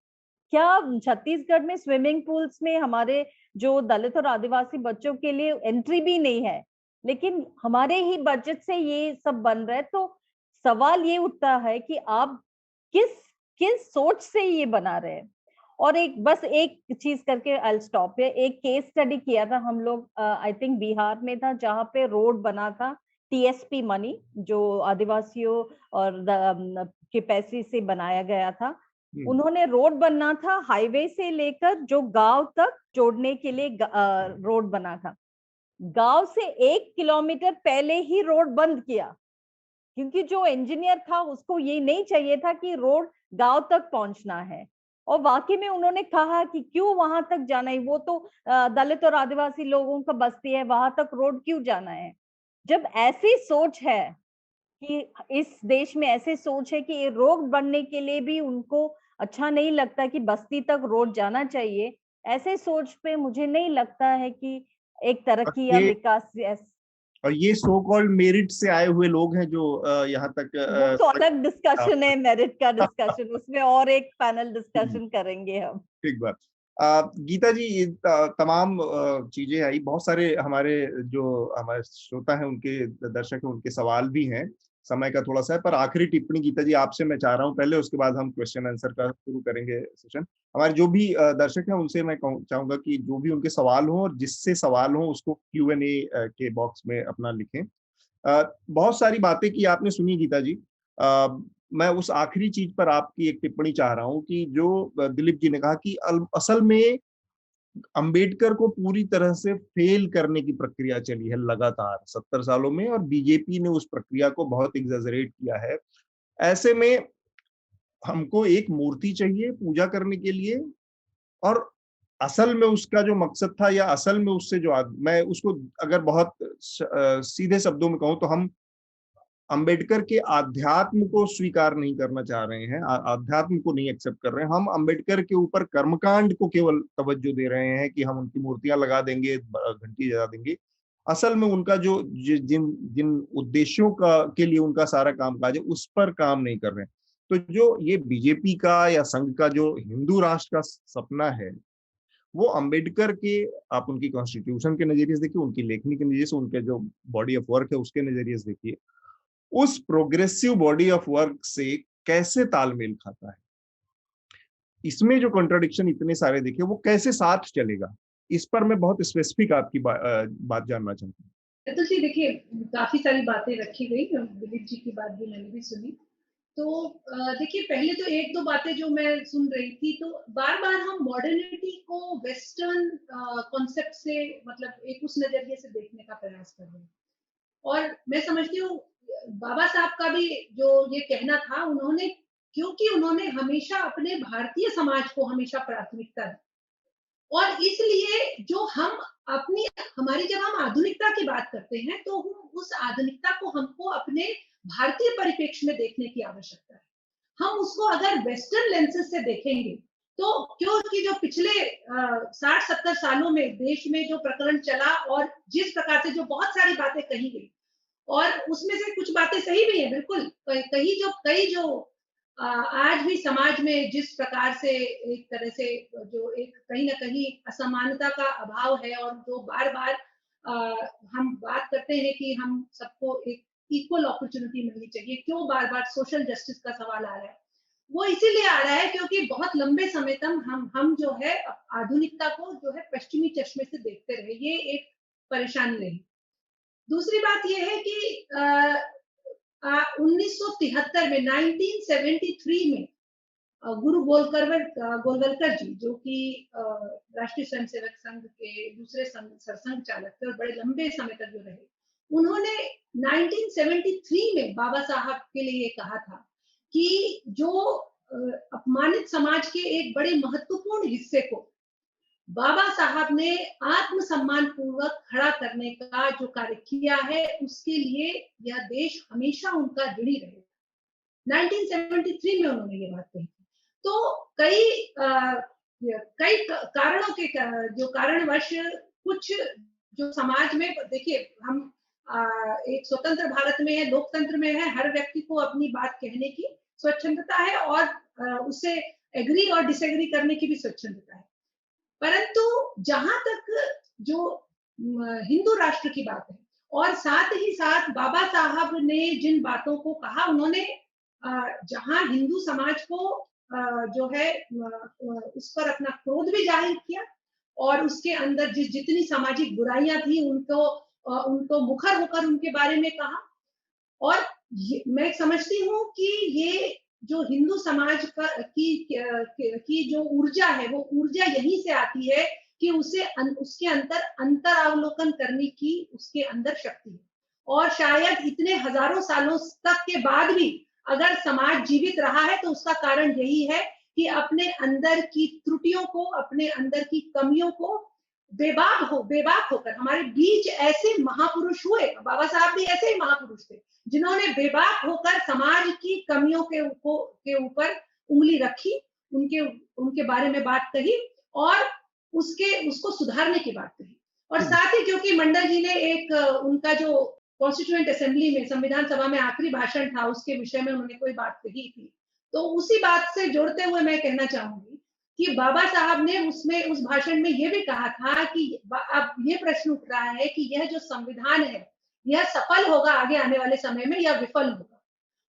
क्या छत्तीसगढ़ में स्विमिंग पूल्स में हमारे जो दलित और आदिवासी बच्चों के लिए एंट्री भी नहीं है, लेकिन हमारे ही बजट से ये सब बन रहा है। तो सवाल ये उठता है कि आप किस सोच से ये बना रहे हैं। और बस एक चीज करके आई विल स्टॉप है, एक केस स्टडी किया था हम लोग, आई थिंक बिहार में था, जहाँ पे रोड बना था TSP मनी, जो आदिवासियों और के पैसे से बनाया गया था। उन्होंने रोड बनना था हाईवे से लेकर जो गांव तक जोड़ने के लिए रोड बना था। गांव से 1 किलोमीटर पहले ही रोड बंद किया, क्योंकि जो इंजीनियर था उसको ये नहीं चाहिए था कि रोड गांव तक पहुंचना है। और वाकई में उन्होंने कहा कि क्यों वहां तक जाना है, वो तो दलित और आदिवासी लोगों का बस्ती है, वहां तक रोड क्यों जाना है। जब ऐसी सोच है कि इस देश में ऐसे सोच है कि रोड बनने के लिए भी उनको अच्छा नहीं लगता कि बस्ती तक रोड जाना चाहिए, ऐसे सोच पे मुझे नहीं लगता है कि एक तरक्की या विकास। और ये सो कॉल्ड मेरिट से आए हुए लोग हैं जो यहाँ तक वो तो अलग डिस्कशन है, मेरिट का डिस्कशन, उसमें और एक पैनल डिस्कशन करेंगे हम। ठीक बात। गीता जी, ये तमाम चीजें आई, बहुत सारे हमारे श्रोता हैं, उनके दर्शक हैं, उनके सवाल भी हैं, समय का थोड़ा सा है, पर आखिरी टिप्पणी गीता जी आपसे मैं चाह रहा हूँ पहले, उसके बाद हम क्वेश्चन आंसर का शुरू करेंगे सेशन। हमारे जो भी दर्शक हैं उनसे मैं चाहूंगा कि जो भी उनके सवाल हो और जिससे सवाल हो उसको Q&A के बॉक्स में अपना लिखें। बहुत सारी बातें की आपने सुनी गीता जी, मैं उस आखिरी चीज पर आपकी एक टिप्पणी चाह रहा हूं कि जो दिलीप जी ने कहा कि असल में अंबेडकर को पूरी तरह से फेल करने की प्रक्रिया चली है लगातार 70 सालों में, और बीजेपी ने उस प्रक्रिया को बहुत एग्जैजरेट किया है। ऐसे में हमको एक मूर्ति चाहिए पूजा करने के लिए, और असल में उसका जो मकसद था, या असल में उससे जो मैं उसको अगर बहुत सीधे शब्दों में कहूं तो हम अंबेडकर के आध्यात्म को स्वीकार नहीं करना चाह रहे हैं, आध्यात्म को नहीं एक्सेप्ट कर रहे हैं। हम अंबेडकर के ऊपर कर्मकांड को केवल तवज्जो दे रहे हैं कि हम उनकी मूर्तियां लगा देंगे, घंटी जला देंगे। असल में उनका जो जिन जिन उद्देश्यों के लिए उनका सारा कामकाज है उस पर काम नहीं कर रहे हैं। तो जो ये बीजेपी का या संघ का जो हिंदू राष्ट्र का सपना है, वो अंबेडकर के, आप उनकी कॉन्स्टिट्यूशन के नजरिए से देखिए, उनकी लेखनी के नजरिए से, उनके जो बॉडी ऑफ वर्क है उसके नजरिए से देखिए, उस प्रोग्रेसिव बॉडी ऑफ वर्क से कैसे तालमेल खाता है। इसमें जो कॉन्ट्रडिक्शन इतने सारे दिखे, वो कैसे साथ चलेगा, इस पर मैं बहुत स्पेसिफिक आपकी बात जानना चाहता हूँ। तो जी देखिए, काफी सारी बातें रखी गई, दिलीप जी की बात भी मैंने भी सुनी। तो देखिए, पहले तो एक दो बातें जो मैं सुन रही थी, तो बार बार हम मॉडर्निटी को वेस्टर्न कॉन्सेप्ट से, मतलब एक उस नजरिए से देखने का प्रयास कर रहे हैं। और मैं समझती हूँ बाबा साहब का भी जो ये कहना था, उन्होंने, क्योंकि उन्होंने हमेशा अपने भारतीय समाज को हमेशा प्राथमिकता दी, और इसलिए जो हम अपनी हमारी जब हम आधुनिकता की बात करते हैं, तो हम उस आधुनिकता को हमको अपने भारतीय परिप्रेक्ष्य में देखने की आवश्यकता है। हम उसको अगर वेस्टर्न लेंसेज से देखेंगे, तो क्योंकि जो पिछले 60-70 सालों में देश में जो प्रकरण चला, और जिस प्रकार से जो बहुत सारी बातें कही गई, और उसमें से कुछ बातें सही भी है बिल्कुल, कई जो आज भी समाज में जिस प्रकार से एक तरह से जो एक कहीं ना कहीं असमानता का अभाव है, और जो बार बार हम बात करते हैं कि हम सबको एक इक्वल अपॉर्चुनिटी मिलनी चाहिए, क्यों बार बार सोशल जस्टिस का सवाल आ रहा है, वो इसीलिए आ रहा है क्योंकि बहुत लंबे समय तक हम जो है आधुनिकता को जो है पश्चिमी चश्मे से देखते रहे, ये एक परेशानी रही। दूसरी बात ये है कि 1973 में, 1973 में गुरु गोलवलकर जी, जो कि राष्ट्रीय स्वयंसेवक संघ के दूसरे सरसंघ चालक थे और बड़े लंबे समय तक जो रहे, उन्होंने 1973 में बाबा साहब के लिए ये कहा था कि जो अपमानित समाज के एक बड़े महत्वपूर्ण हिस्से को बाबा साहब ने आत्मसम्मान पूर्वक खड़ा करने का जो कार्य किया है, उसके लिए यह देश हमेशा उनका ऋणी रहेगा। 1973 में उन्होंने ये बात कही थी। तो कई कारणों के जो कारणवश कुछ जो समाज में, देखिए हम एक स्वतंत्र भारत में है, लोकतंत्र में है, हर व्यक्ति को अपनी बात कहने की स्वच्छंदता है, और उससे एग्री और डिसएग्री करने की भी स्वच्छंदता है। परंतु जहां तक जो हिंदू राष्ट्र की बात है, और साथ ही साथ बाबा साहब ने जिन बातों को कहा, उन्होंने जहां हिंदू समाज को जो है उस पर अपना क्रोध भी जाहिर किया, और उसके अंदर जितनी सामाजिक बुराइयां थी उनको मुखर होकर उनके बारे में कहा। और मैं समझती हूँ कि ये जो हिंदू समाज की जो ऊर्जा है, वो ऊर्जा यहीं से आती है कि उसके अंतर अवलोकन करने की उसके अंदर शक्ति है। और शायद इतने हजारों सालों तक के बाद भी अगर समाज जीवित रहा है, तो उसका कारण यही है कि अपने अंदर की त्रुटियों को, अपने अंदर की कमियों को बेबाक होकर हमारे बीच ऐसे महापुरुष हुए। बाबा साहब भी ऐसे ही महापुरुष थे, जिन्होंने बेबाक होकर समाज की कमियों के ऊपर उंगली रखी, उनके बारे में बात कही, और उसको सुधारने की बात कही। और साथ ही क्योंकि मंडल जी ने एक उनका जो कॉन्स्टिट्यूएंट असेंबली में, संविधान सभा में आखिरी भाषण था, उसके विषय में उन्होंने कोई बात कही थी, तो उसी बात से जोड़ते हुए मैं कहना चाहूंगी कि बाबा साहब ने उस भाषण में ये भी कहा था कि अब ये प्रश्न उठ रहा है कि यह जो संविधान है, यह सफल होगा आगे आने वाले समय में या विफल होगा।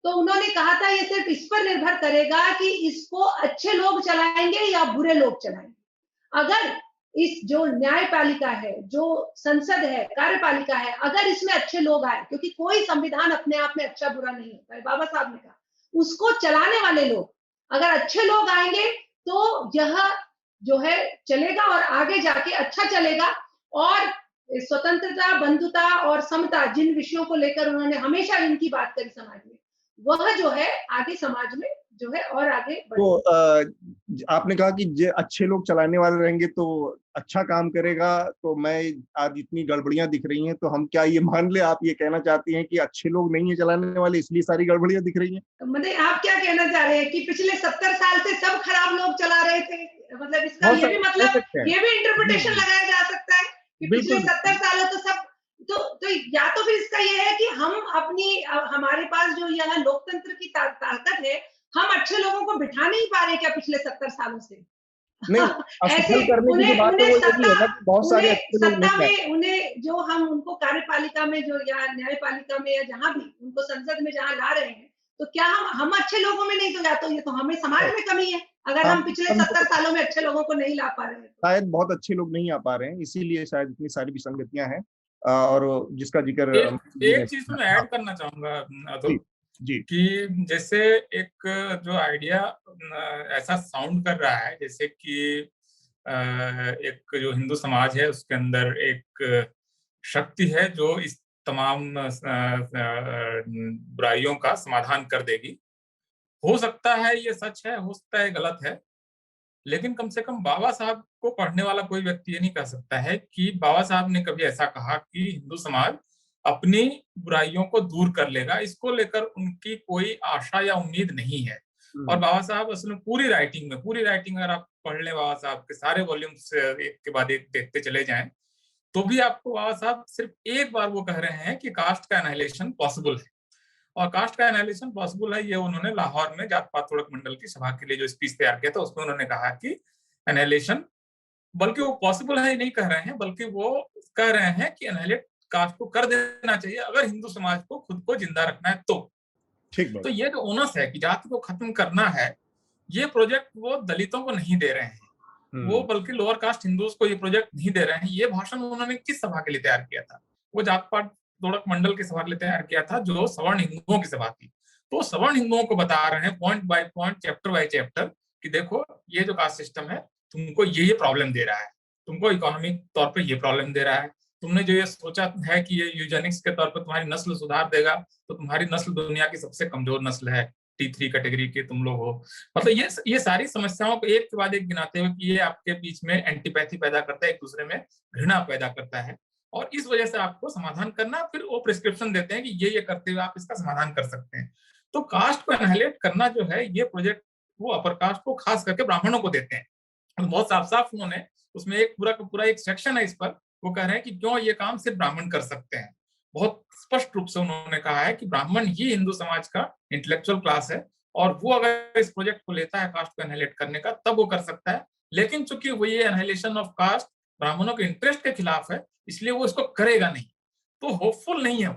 तो उन्होंने कहा था ये सिर्फ इस पर निर्भर करेगा कि इसको अच्छे लोग चलाएंगे या बुरे लोग चलाएंगे। अगर इस जो न्यायपालिका है, जो संसद है, कार्यपालिका है, अगर इसमें अच्छे लोग आए, क्योंकि कोई संविधान अपने आप में अच्छा बुरा नहीं होता है, बाबा साहब ने कहा, उसको चलाने वाले लोग अगर अच्छे लोग आएंगे, तो यह जो है चलेगा और आगे जाके अच्छा चलेगा। और स्वतंत्रता, बंधुता और समता, जिन विषयों को लेकर उन्होंने हमेशा इनकी बात करी समाज में, वह जो है आगे समाज में जो है और आगे तो आपने कहा कि अच्छे लोग चलाने वाले रहेंगे तो अच्छा काम करेगा, तो मैं आज इतनी गड़बड़ियां दिख रही हैं, तो हम क्या ये मान ले, आप ये कहना चाहती हैं कि अच्छे लोग नहीं है चलाने वाले, इसलिए सारी गड़बड़ियां दिख रही हैं? मतलब आप क्या कहना चाह रहे हैं कि पिछले 70 साल से सब खराब लोग चला रहे थे? मतलब इसका ये भी मतलब, ये भी इंटरप्रिटेशन लगाया जा सकता है कि पिछले 70 सालों तो सब, तो या तो फिर इसका ये है कि हमारे पास जो यह लोकतंत्र की ताकत है, हम अच्छे लोगों को बिठा नहीं पा रहे क्या पिछले 70 सालों से? नहीं, ऐसे बहुत सारे सत्ता में उन्हें जो हम उनको कार्यपालिका में जो या न्यायपालिका में या जहां भी उनको संसद में जहां ला रहे हैं, तो क्या हम अच्छे लोगों में नहीं, तो या तो ये तो हमें समाज में कमी है अगर हम पिछले 70 सालों में अच्छे लोगों को नहीं ला पा रहे हैं। शायद बहुत अच्छे लोग नहीं आ पा रहे हैं, इसीलिए शायद इतनी सारी विसंगतियां हैं। और जिसका जिक्र एक चीज मैं ऐड करना चाहूंगा अतुल, जी कि जैसे एक जो आइडिया ऐसा साउंड कर रहा है जैसे कि एक जो हिंदू समाज है उसके अंदर एक शक्ति है जो इस तमाम बुराइयों का समाधान कर देगी। हो सकता है ये सच है, हो सकता है गलत है, लेकिन कम से कम बाबा साहब को पढ़ने वाला कोई व्यक्ति ये नहीं कह सकता है कि बाबा साहब ने कभी ऐसा कहा कि हिंदू समाज अपनी बुराइयों को दूर कर लेगा। इसको लेकर उनकी कोई आशा या उम्मीद नहीं है। और बाबा साहब असल में पूरी राइटिंग अगर आप पढ़ लें बाबा साहब के सारे वॉल्यूम्स एक के बाद एक देखते चले जाएं, तो भी आपको बाबा साहब सिर्फ एक बार वो कह रहे हैं कि कास्ट का एनाहिलेशन पॉसिबल है। और कास्ट का एनालिसिस पॉसिबल है, ये उन्होंने लाहौर में जात पात तोड़क मंडल की सभा के लिए जो स्पीच तैयार किया था उसमें उन्होंने कहा कि एनालिलेशन, बल्कि वो पॉसिबल है नहीं कह रहे हैं, बल्कि वो कह रहे हैं कि एनाहिलेट कास्ट को कर देना चाहिए अगर हिंदू समाज को खुद को जिंदा रखना है तो। ठीक। तो ये जो ओनस है कि जाति को खत्म करना है, ये प्रोजेक्ट वो दलितों को नहीं दे रहे हैं, वो बल्कि लोअर कास्ट हिंदूज को ये प्रोजेक्ट नहीं दे रहे हैं। ये भाषण उन्होंने किस सभा के लिए तैयार किया था? वो जात पात तोड़क मंडल की सभा के लिए तैयार किया था जो सवर्ण हिंदुओं की सभा थी। तो सवर्ण हिंदुओं को बता रहे हैं point by point, chapter by chapter कि देखो ये जो कास्ट सिस्टम है तुमको ये प्रॉब्लम दे रहा है, तुमको इकोनॉमिक तौर पे ये प्रॉब्लम दे रहा है, तुमने जो ये सोचा है कि ये यूजेनिक्स के तौर पर तुम्हारी नस्ल सुधार देगा, तो तुम्हारी नस्ल दुनिया की सबसे कमजोर नस्ल है, T3 कैटेगरी के तुम लोग हो। मतलब ये सारी समस्याओं को एक के बाद एक गिनाते हुए कि ये आपके बीच में एंटीपैथी पैदा करता है, एक दूसरे में घृणा पैदा करता है, और इस वजह से आपको समाधान करना, फिर वो प्रिस्क्रिप्शन देते हैं कि ये करते हुए आप इसका समाधान कर सकते हैं। तो कास्ट को एनाहिलेट करना जो है, ये प्रोजेक्ट वो अपर कास्ट को, खास करके ब्राह्मणों को देते हैं। बहुत साफ साफ उन्होंने उसमें एक पूरा एक सेक्शन है इस पर, वो कह रहे हैं कि क्यों ये काम सिर्फ ब्राह्मण कर सकते हैं। बहुत स्पष्ट रूप से उन्होंने कहा है कि ब्राह्मण ही हिंदू समाज का इंटेलेक्चुअल क्लास है, और वो अगर इस प्रोजेक्ट को लेता है कास्ट को एनाहिलेट करने का, तब वो कर सकता है। लेकिन चूंकि वो ये एनाहिलेशन ऑफ कास्ट ब्राह्मणों के इंटरेस्ट के खिलाफ है, इसलिए वो इसको करेगा नहीं। तो होपफुल नहीं है,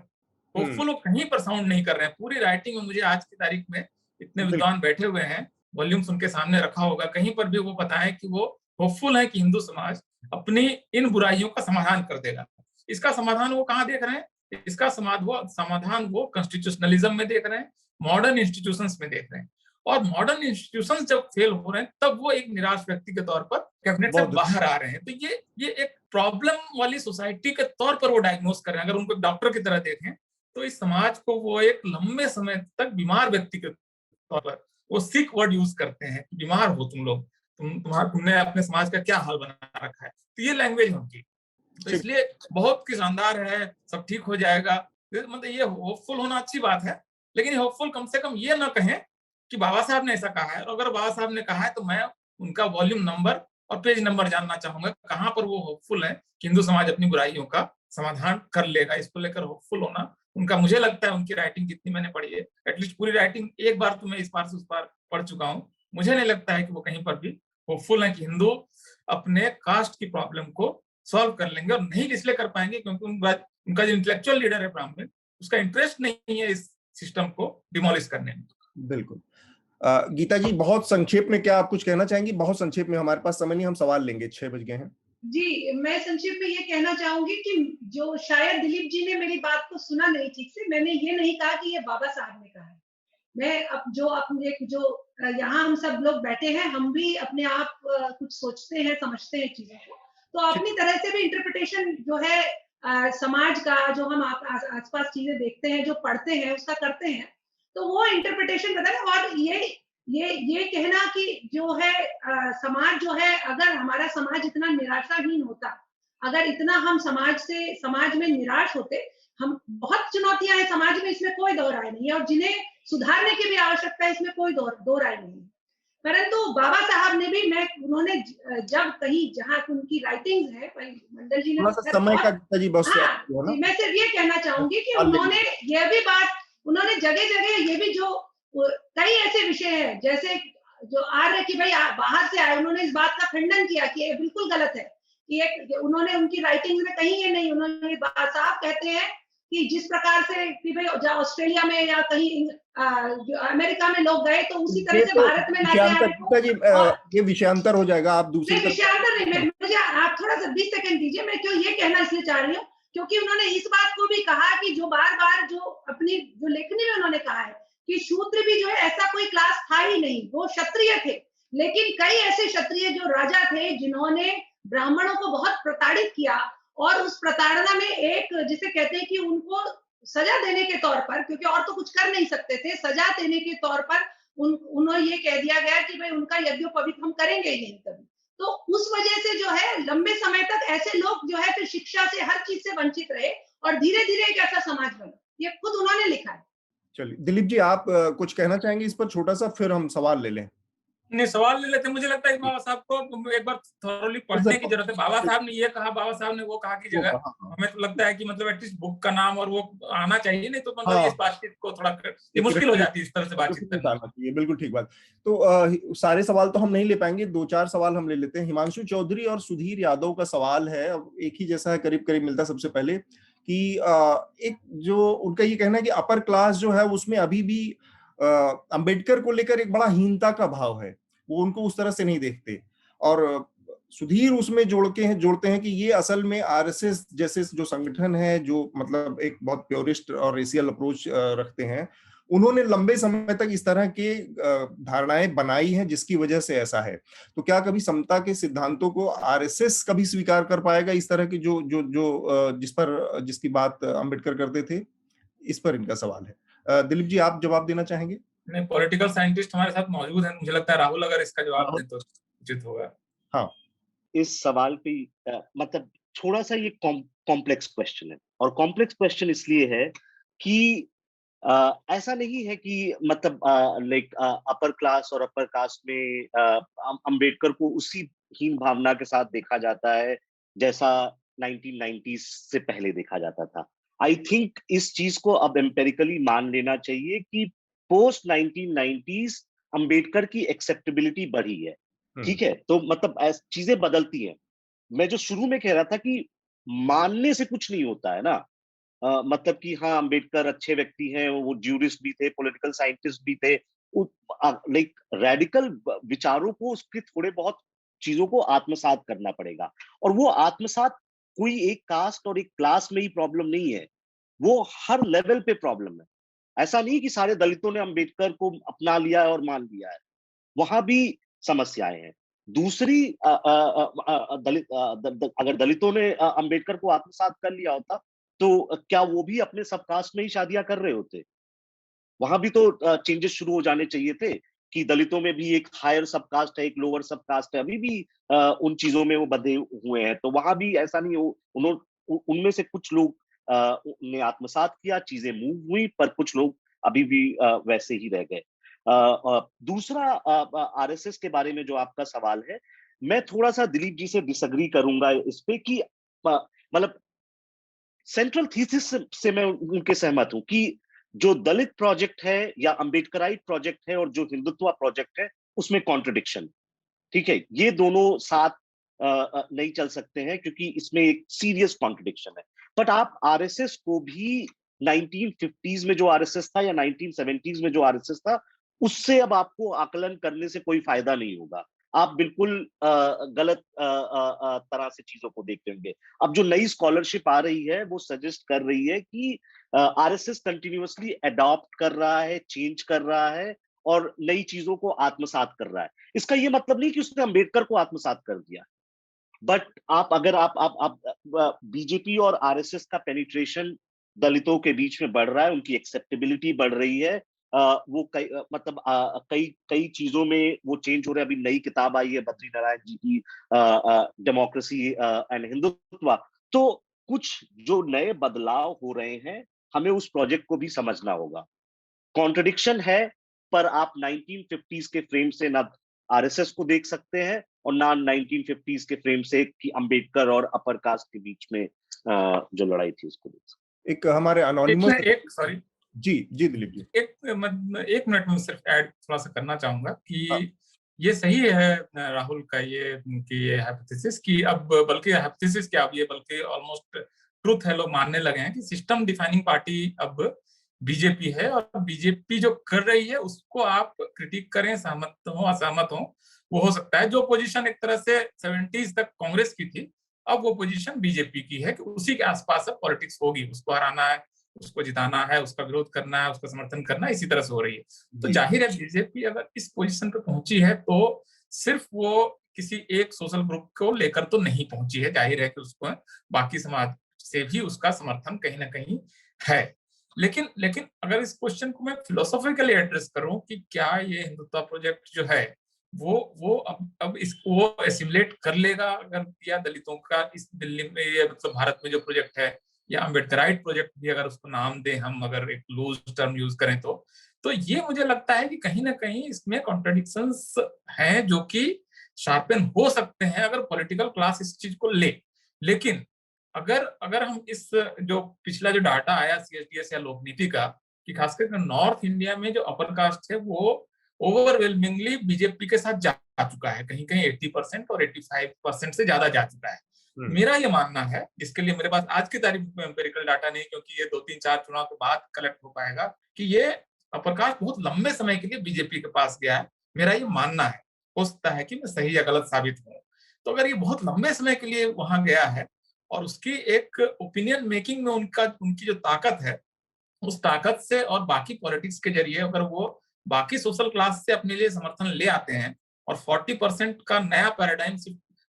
होपफुल वो कहीं पर साउंड नहीं कर रहे हैं। पूरी राइटिंग में मुझे आज की तारीख में इतने विद्वान बैठे हुए हैं, वॉल्यूम्स उनके सामने रखा होगा, कहीं पर भी वो बताएं कि वो होपफुल है कि हिंदू समाज अपनी इन बुराइयों का समाधान कर देगा। इसका समाधान वो कहाँ देख रहे हैं? इसका समाधान वो कॉन्स्टिट्यूशनलिज्म में देख रहे हैं, मॉडर्न इंस्टीट्यूशंस में देख रहे हैं। और मॉडर्न इंस्टीट्यूशंस जब फेल हो रहे हैं, तब वो एक निराश व्यक्ति के तौर पर कैबिनेट से बाहर आ रहे हैं। तो ये एक प्रॉब्लम वाली सोसाइटी के तौर पर वो डायग्नोस कर रहे हैं। अगर उनको एक डॉक्टर की तरह देखें, तो इस समाज को वो एक लंबे समय तक बीमार व्यक्ति के तौर पर वो सिक वर्ड यूज करते हैं कि बीमार हो तुम लोग, तुमने अपने समाज का क्या हाल बना रखा है। तो ये लैंग्वेज उनकी, तो इसलिए बहुत की शानदार है, सब ठीक हो जाएगा। मतलब ये होपफुल होना अच्छी बात है, लेकिन होपफुल कम से कम ये ना कहें कि बाबा साहब ने ऐसा कहा है। और अगर बाबा साहब ने कहा है तो मैं उनका वॉल्यूम नंबर और पेज नंबर जानना चाहूंगा, कहां पर वो होपफुल है कि हिंदू समाज अपनी बुराइयों का समाधान कर लेगा। इसको लेकर होपफुल होना उनका, मुझे लगता है उनकी राइटिंग जितनी मैंने पढ़ी है, एटलीस्ट पूरी राइटिंग एक बार तो मैं इस बार से उस बार पढ़ चुका हूँ, मुझे नहीं लगता है कि वो कहीं पर भी होपफुल है कि हिंदू अपने कास्ट की प्रॉब्लम को सॉल्व कर लेंगे। और नहीं इसलिए कर पाएंगे क्योंकि उनका जो इंटेलेक्चुअल लीडर है ब्राह्मण, उसका इंटरेस्ट नहीं है इस सिस्टम को डिमोलिश करने में। बिल्कुल। गीता जी, बहुत संक्षेप में क्या आप कुछ कहना चाहेंगी? बहुत संक्षेप में, हमारे पास समय नहीं, हम सवाल लेंगे, 6 बज गए हैं। जी, मैं संक्षेप में ये कहना चाहूंगी कि जो शायद दिलीप जी ने मेरी बात को सुना नहीं ठीक से, मैंने ये नहीं कहा कि ये बाबा साहब ने कहा है। मैं अब जो यहाँ हम सब लोग बैठे हैं, हम भी अपने आप कुछ सोचते हैं, समझते हैं चीजों को, तो अपनी तरह से भी इंटरप्रिटेशन जो है समाज का, जो हम आसपास चीजें देखते हैं, जो पढ़ते हैं, उसका करते हैं, तो वो इंटरप्रिटेशन बताए। और ये कहना कि जो है समाज जो है, अगर हमारा समाज इतना निराशाहीन होता, अगर इतना हम समाज में निराश होते, हम बहुत चुनौतियां हैं समाज में, इसमें कोई दो राय नहीं है, और जिन्हें सुधारने की भी आवश्यकता है, इसमें कोई दो राय नहीं है। परंतु बाबा साहब ने भी, उन्होंने जब कहीं जहां उनकी राइटिंग्स है, मंडल जी ने समय का जी बस, मैं सिर्फ ये कहना चाहूंगी कि उन्होंने ये भी बात, उन्होंने जगह जगह ये भी, जो कई ऐसे विषय हैं जैसे जो आर्य की भाई बाहर से आए, उन्होंने इस बात का खंडन किया कि ये बिल्कुल गलत है। कि उन्होंने उनकी राइटिंग में कहीं ये नहीं, उन्होंने बात साफ कहते हैं कि जिस प्रकार से कि भाई ऑस्ट्रेलिया में या कहीं अमेरिका में लोग गए, तो उसी तरह से भारत में ये विषयांतर हो जाएगा। आप दूसरे विषयांतर नहीं, मुझे आप थोड़ा सा 20 सेकंड दीजिए। मैं क्यों ये कहना इसलिए चाह रही हूँ क्योंकि उन्होंने इस बात को भी कहा कि जो बार बार जो अपनी जो लेखनी में उन्होंने कहा है कि शूद्र भी जो है ऐसा कोई क्लास था ही नहीं, वो क्षत्रिय थे, लेकिन कई ऐसे क्षत्रिय जो राजा थे जिन्होंने ब्राह्मणों को बहुत प्रताड़ित किया, और उस प्रताड़ना में एक जिसे कहते हैं कि उनको सजा देने के तौर पर, क्योंकि और तो कुछ कर नहीं सकते थे, सजा देने के तौर पर उन्हें ये कह दिया गया कि भाई उनका यज्ञोपवीत हम करेंगे ही नहीं कभी। तो उस वजह से जो है लंबे समय तक ऐसे लोग जो है फिर शिक्षा से, हर चीज से वंचित रहे, और धीरे धीरे एक ऐसा समाज बना। ये खुद उन्होंने लिखा है। चलिए दिलीप जी, आप कुछ कहना चाहेंगे इस पर छोटा सा, फिर हम सवाल ले लें। नहीं, सवाल ले लेते। मुझे लगता है बाबा साहब को एक बार थोरली पढ़ने की जरूरत है। बाबा साहब ने ये कहा, बाबा साहब ने वो कहा की जगह हमें तो लगता है कि मतलब एटलीस्ट बुक का नाम और वो आना चाहिए, नहीं तो मतलब इस बातचीत को थोड़ा मुश्किल हो जाती है इस तरह से बातचीत करना चाहिए। बिल्कुल ठीक बात। तो सारे सवाल तो हम नहीं ले पाएंगे, 2-4 सवाल हम ले लेते हैं। हिमांशु चौधरी और सुधीर यादव का सवाल है, अब एक ही जैसा है, करीब करीब मिलता। सबसे पहले कि एक जो उनका ये कहना है कि अपर क्लास जो है उसमें अभी भी अंबेडकर को लेकर एक बड़ा हीनता का भाव है, वो उनको उस तरह से नहीं देखते। और सुधीर उसमें जोड़ते हैं कि ये असल में आरएसएस जैसे जो संगठन है, जो मतलब एक बहुत प्योरिस्ट और रेशियल अप्रोच रखते हैं, उन्होंने लंबे समय तक इस तरह के धारणाएं बनाई हैं जिसकी वजह से ऐसा है। तो क्या कभी समता के सिद्धांतों को आरएसएस कभी स्वीकार कर पाएगा, इस तरह की जिसकी बात अंबेडकर करते थे? इस पर इनका सवाल है। दिलीप जी, आप जवाब देना चाहेंगे? नहीं, पॉलिटिकल साइंटिस्ट हमारे साथ मौजूद हैं, मुझे लगता है राहुल अगर इसका जवाब दें तो उचित होगा। हाँ, इस सवाल पे मतलब थोड़ा सा ये कॉम्प्लेक्स क्वेश्चन है, और कॉम्प्लेक्स क्वेश्चन इसलिए है कि ऐसा नहीं है कि मतलब लाइक अपर क्लास और अपर कास्ट में अंबेडकर को उसी हीन भावना के साथ देखा जाता है जैसा 1990s से पहले देखा जाता था। आई थिंक इस चीज को अब एम्पेरिकली मान लेना चाहिए कि पोस्ट 1990s अंबेडकर की एक्सेप्टेबिलिटी बढ़ी है। ठीक है, तो मतलब चीजें बदलती हैं। मैं जो शुरू में कह रहा था कि मानने से कुछ नहीं होता है ना, मतलब कि हाँ अंबेडकर अच्छे व्यक्ति हैं, वो ज्यूरिस्ट भी थे, पॉलिटिकल साइंटिस्ट भी थे, लाइक रेडिकल विचारों को, उसके थोड़े बहुत चीजों को आत्मसात करना पड़ेगा। और वो आत्मसात कोई एक कास्ट और एक क्लास में ही प्रॉब्लम नहीं है, वो हर लेवल पे प्रॉब्लम है। ऐसा नहीं कि सारे दलितों ने अंबेडकर को अपना लिया है और मान लिया है, वहां भी समस्याएं हैं। दूसरी अगर दलितों ने अंबेडकर को आत्मसात कर लिया होता तो क्या वो भी अपने सब कास्ट में ही शादियां कर रहे होते? वहां भी तो चेंजेस शुरू हो जाने चाहिए थे कि दलितों में भी एक हायर सब कास्ट है, एक लोअर सब कास्ट है, अभी भी उन चीजों में वो बंधे हुए हैं। तो वहां भी ऐसा नहीं हो, उनमें से कुछ लोग ने आत्मसात किया, चीजें मूव हुई, पर कुछ लोग अभी भी वैसे ही रह गए। दूसरा आरएसएस के बारे में जो आपका सवाल है, मैं थोड़ा सा दिलीप जी से डिसएग्री करूंगा इस पे कि मतलब सेंट्रल थीसिस से मैं उनके सहमत हूं कि जो दलित प्रोजेक्ट है या अंबेडकराइट प्रोजेक्ट है और जो हिंदुत्व प्रोजेक्ट है, उसमें कॉन्ट्रडिक्शन, ठीक है, ये दोनों साथ नहीं चल सकते हैं क्योंकि इसमें एक सीरियस कॉन्ट्रडिक्शन है। बट आप आरएसएस को भी 1950s में जो आरएसएस था या 1970s में जो आरएसएस था, उससे अब आपको आकलन करने से कोई फायदा नहीं होगा। आप बिल्कुल गलत तरह से चीजों को देखते होंगे। अब जो नई स्कॉलरशिप आ रही है वो सजेस्ट कर रही है कि आरएसएस कंटिन्यूअसली अडॉप्ट कर रहा है, चेंज कर रहा है और नई चीजों को आत्मसात कर रहा है। इसका ये मतलब नहीं कि उसने अंबेडकर को आत्मसात कर दिया, बट अगर आप बीजेपी और आरएसएस का पेनिट्रेशन दलितों के बीच में बढ़ रहा है, उनकी एक्सेप्टेबिलिटी बढ़ रही है, वो कई चीजों में वो चेंज हो रहे हैं। अभी नई किताब आई है बद्री नारायण जी की, डेमोक्रेसी एंड हिंदुत्व। तो कुछ जो नए बदलाव हो रहे हैं, हमें उस प्रोजेक्ट को भी समझना होगा। कॉन्ट्रडिक्शन है, पर आप 1950s के फ्रेम से ना आरएसएस को देख सकते हैं और ना 1950s के फ्रेम से कि अंबेडकर और अपर कास्ट के बीच में जो लड़ाई थी उसको देख सकते हैं। एक हमारे अनोनिमस सॉरी जी दिलीप जी, एक मिनट में सिर्फ ऐड थोड़ा सा करना चाहूंगा कि ये सही है राहुल का ये हाइपोथेसिस कि अब बल्कि हाइपोथेसिस क्या, अब ये बल्कि ऑलमोस्ट ट्रुथ है, लोग मानने लगे हैं कि सिस्टम डिफाइनिंग पार्टी अब बीजेपी है और बीजेपी जो कर रही है उसको आप क्रिटिक करें, सहमत हो असहमत हो, वो हो सकता है। जो पोजीशन एक तरह से 70s तक कांग्रेस की थी, अब वो पोजीशन बीजेपी की है कि उसी के आसपास अब पॉलिटिक्स होगी, उसको हराना है, उसको जिताना है, उसका विरोध करना है, उसका समर्थन करना है, इसी तरह से हो रही है। तो जाहिर है बीजेपी अगर इस पोजीशन पे पहुंची है तो सिर्फ वो किसी एक सोशल ग्रुप को लेकर तो नहीं पहुंची है, जाहिर है कि उसको बाकी समाज से भी उसका समर्थन कहीं ना कहीं है। लेकिन लेकिन अगर इस क्वेश्चन को मैं फिलोसॉफिकली एड्रेस करूं कि क्या ये हिंदुत्व प्रोजेक्ट जो है वो अब इसको वो एसिमुलेट कर लेगा, अगर या दलितों का इस दिल्ली में ये मतलब भारत में जो प्रोजेक्ट है, या अम्बेडकराइट प्रोजेक्ट भी अगर उसको नाम दें हम, अगर एक लूज टर्म यूज करें तो ये मुझे लगता है कि कहीं ना कहीं इसमें कॉन्ट्रडिक्शंस हैं जो कि शार्पन हो सकते हैं अगर पॉलिटिकल क्लास इस चीज को ले। लेकिन अगर अगर हम इस जो पिछला जो डाटा आया सीएसडीएस या लोकनीति का, कि खासकर नॉर्थ इंडिया में जो अपर कास्ट है वो ओवरवेलमिंगली बीजेपी के साथ जा चुका है, कहीं कहीं 80% और 85% से ज्यादा जा चुका है। मेरा ये मानना है, जिसके लिए मेरे पास आज की तारीख में एम्पिरिकल डाटा नहीं, क्योंकि ये 2-3-4 चुनाव के बाद कलेक्ट हो पाएगा, कि ये अपर कास्ट बहुत लंबे समय के लिए बीजेपी के पास गया है। मेरा ये मानना है, हो सकता है कि मैं सही या गलत साबित हूँ। तो अगर ये बहुत लंबे समय के लिए वहां गया है और उसकी एक ओपिनियन मेकिंग में उनकी जो ताकत है, उस ताकत से और बाकी पॉलिटिक्स के जरिए अगर वो बाकी सोशल क्लास से अपने लिए समर्थन ले आते हैं और 40% का नया पैराडाइम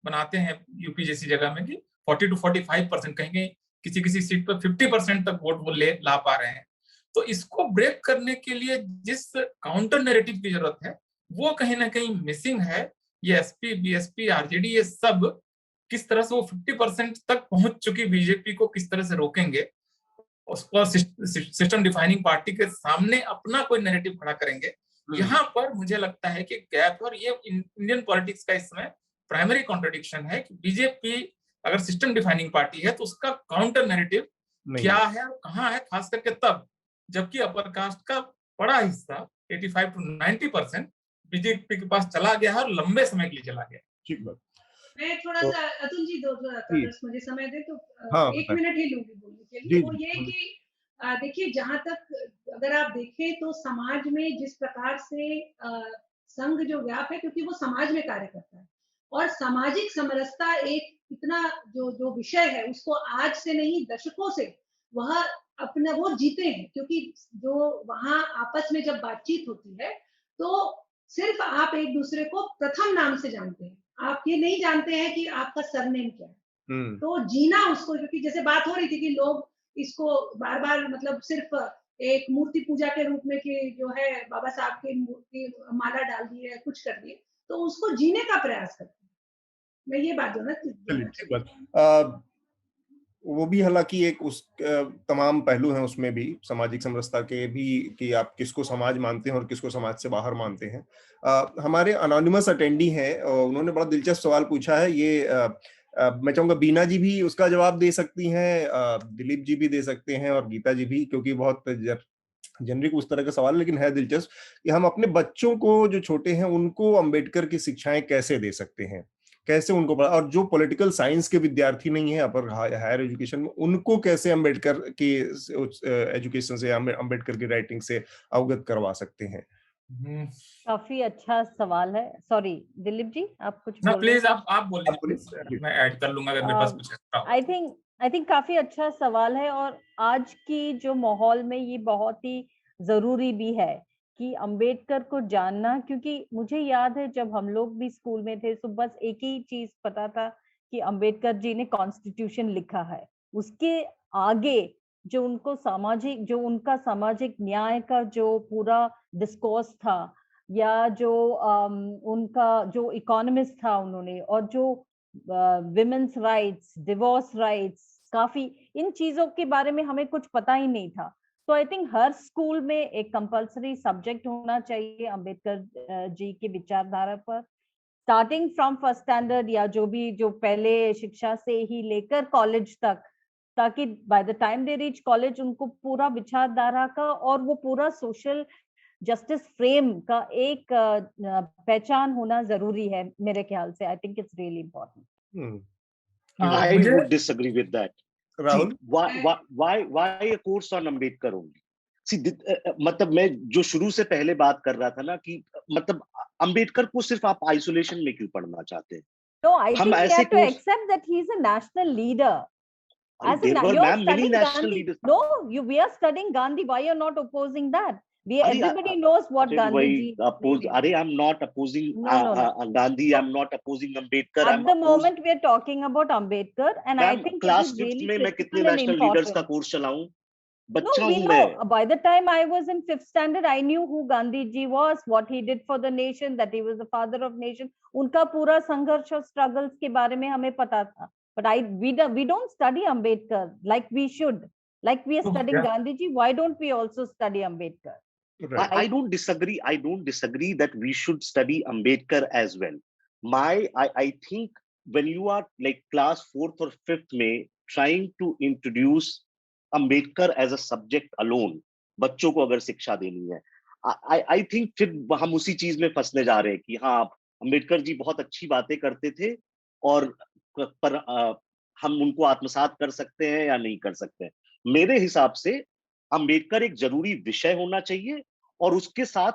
बनाते हैं यूपी जैसी जगह में, कि 40 to 45%, कहीं कहीं किसी किसी सीट पर 50% तक वोट वो ला पा रहे हैं, तो इसको ब्रेक करने के लिए जिस काउंटर नैरेटिव की जरूरत है वो कहीं ना कहीं मिसिंग है। ये एसपी, बीएसपी, आरजेडी, ये सब किस तरह से वो 50% तक पहुंच चुकी बीजेपी को किस तरह से रोकेंगे, उसको सिस्टम डिफाइनिंग पार्टी के सामने अपना कोई नैरेटिव खड़ा करेंगे, यहाँ पर मुझे लगता है कि गैप। और ये इंडियन पॉलिटिक्स का इस समय प्राइमरी कॉन्ट्रडिक्शन है कि बीजेपी अगर सिस्टम डिफाइनिंग पार्टी है तो उसका काउंटर नैरेटिव क्या है और कहाँ है, खास करके तब जबकि अपर कास्ट का बड़ा हिस्सा 85 to 90% बीजेपी के पास चला गया है और लंबे समय के लिए चला गया। ठीक बात। मैं थोड़ा सा अतुल जी अगर मुझे समय दे तो हाँ, 1 मिनट ही लूंगी बोलने के लिए। वो ये कि देखिए, जहां तक अगर आप देखें तो समाज में जिस प्रकार से संघ जो व्याप है, क्योंकि वो समाज में कार्य करता है और सामाजिक समरसता एक इतना जो विषय है उसको आज से नहीं दशकों से वह अपना वो जीते हैं, क्योंकि जो वहां आपस में जब बातचीत होती है तो सिर्फ आप एक दूसरे को प्रथम नाम से जानते हैं, आप ये नहीं जानते हैं कि आपका सरनेम क्या है। तो जीना उसको, क्योंकि जैसे बात हो रही थी कि लोग इसको बार बार मतलब सिर्फ एक मूर्ति पूजा के रूप में कि जो है बाबा साहब की मूर्ति माला डाल दी है, कुछ कर दिए, तो उसको जीने का प्रयास करते हैं। मैं ये बात ना वो भी हालांकि एक उस तमाम पहलू हैं उसमें भी, सामाजिक समरसता के भी, कि आप किसको समाज मानते हैं और किसको समाज से बाहर मानते हैं। हमारे अनोनिमस अटेंडी हैं, उन्होंने बड़ा दिलचस्प सवाल पूछा है। ये मैं चाहूंगा बीना जी भी उसका जवाब दे सकती हैं, दिलीप जी भी दे सकते हैं और गीता जी भी, क्योंकि बहुत जनरिक उस तरह का सवाल है, लेकिन है दिलचस्प कि हम अपने बच्चों को जो छोटे हैं उनको अंबेडकर की शिक्षाएं कैसे दे सकते हैं, कैसे उनको पढ़ा, और जो पॉलिटिकल साइंस के विद्यार्थी नहीं है अपर हायर एजुकेशन में, उनको कैसे अंबेडकर की एजुकेशन से, अंबेडकर की राइटिंग से अवगत करवा सकते हैं। काफी अच्छा सवाल है। सॉरी दिलीप जी, आप कुछ बोल रहे हैं? प्लीज आप बोलिए, मैं ऐड कर लूंगा अगर मेरे पास कुछ एक्स्ट्रा हो। आई थिंक काफी अच्छा सवाल है, और आज की जो माहौल में ये बहुत ही जरूरी भी है कि अंबेडकर को जानना, क्योंकि मुझे याद है जब हम लोग भी स्कूल में थे तो बस एक ही चीज पता था कि अंबेडकर जी ने कॉन्स्टिट्यूशन लिखा है। उसके आगे जो उनका सामाजिक न्याय का जो पूरा डिस्कोर्स था, या जो उनका जो इकोनॉमिस्ट था उन्होंने, और जो विमेन्स राइट्स, डिवोर्स राइट्स, काफी इन चीजों के बारे में हमें कुछ पता ही नहीं था। तो आई थिंक हर स्कूल में एक कंपलसरी सब्जेक्ट होना चाहिए अंबेडकर जी की विचारधारा पर, स्टार्टिंग फ्रॉम फर्स्ट स्टैंडर्ड या जो पहले शिक्षा से ही लेकर कॉलेज तक, ताकि by the time they reach college उनको पूरा विचारधारा का और वो पूरा सोशल जस्टिस फ्रेम का एक पहचान होना जरूरी है मेरे ख्याल से। I think it's really important. I would disagree with that. Rahul, why a course on Ambedkar only? See, मतलब मैं जो शुरू से पहले बात कर रहा था ना कि मतलब अंबेडकर को सिर्फ आप आइसोलेशन में क्यों पढ़ना चाहते हैं? No, I हम think we ऐसे have to course, accept that he is a national leader. As there were you're ma'am many studying national Gandhi. Leaders. No, we are studying Gandhi. Why you're not opposing that? अरे Everybody knows what अरे Gandhi वही ji. अपोज, अरे I am not opposing No, no, no. Gandhi, I am not opposing Ambedkar, I At am the oppose. moment, we are talking about Ambedkar, and I ma'am think it class is 5th really में मैं कितने critical and नेशनल लीडर्स का important. कोर्स चलाऊं? No, बच्चा we हूं मैं. know. By the time I was in 5th standard, I knew who Gandhi ji was, what he did for the nation, that he was the father of nation. उनका पूरा संघर्ष और struggles के बारे में हमें पता था. But we don't study Ambedkar like we should. Like we are studying Gandhi ji, why don't we also study Ambedkar? Right. I don't disagree. I don't disagree that we should study Ambedkar as well. I think when you are like class 4th or 5th में trying to introduce Ambedkar as a subject alone, बच्चों को अगर शिक्षा देनी है, I think फिर हम उसी चीज में फंसने जा रहे हैं कि हाँ अम्बेडकर जी बहुत अच्छी बातें करते थे और पर हम उनको आत्मसात कर सकते हैं या नहीं कर सकते हैं. मेरे हिसाब से अम्बेडकर एक जरूरी विषय होना चाहिए और उसके साथ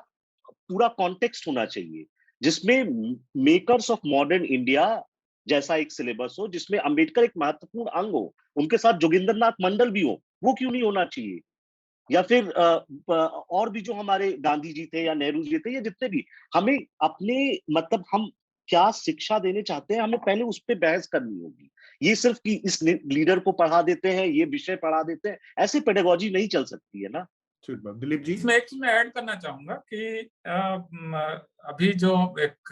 पूरा कॉन्टेक्स्ट होना चाहिए जिसमें मेकर्स ऑफ मॉडर्न इंडिया जैसा एक सिलेबस हो, जिसमें अम्बेडकर एक महत्वपूर्ण अंग हो, उनके साथ जोगिंद्रनाथ मंडल भी हो. वो क्यों नहीं होना चाहिए? या फिर और भी जो हमारे गांधी जी थे या नेहरू जी थे या जितने भी, हमें अपने मतलब हम क्या शिक्षा देने चाहते हैं, हमें पहले उस पर बहस करनी होगी. ये सिर्फ कि इस लीडर को पढ़ा देते हैं, ये विषय पढ़ा देते हैं, ऐसे पेडागोजी नहीं चल सकती है ना. दिलीप जी, इसमें एक चीज मैं ऐड करना चाहूंगा कि अभी जो एक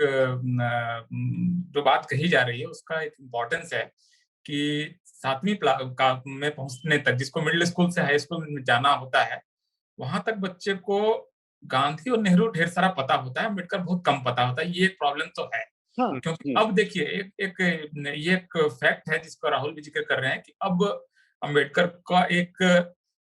जो बात कही जा रही है उसका एक इम्पोर्टेंस है कि 7वीं में पहुंचने तक, जिसको मिडिल स्कूल से हाई स्कूल में जाना होता है, वहां तक बच्चे को गांधी और नेहरू ढेर सारा पता होता है, अम्बेडकर बहुत कम पता होता है. ये एक प्रॉब्लम तो है. क्योंकि अब देखिए ये एक फैक्ट है जिसको राहुल भी जिक्र कर रहे हैं कि अब अम्बेडकर का एक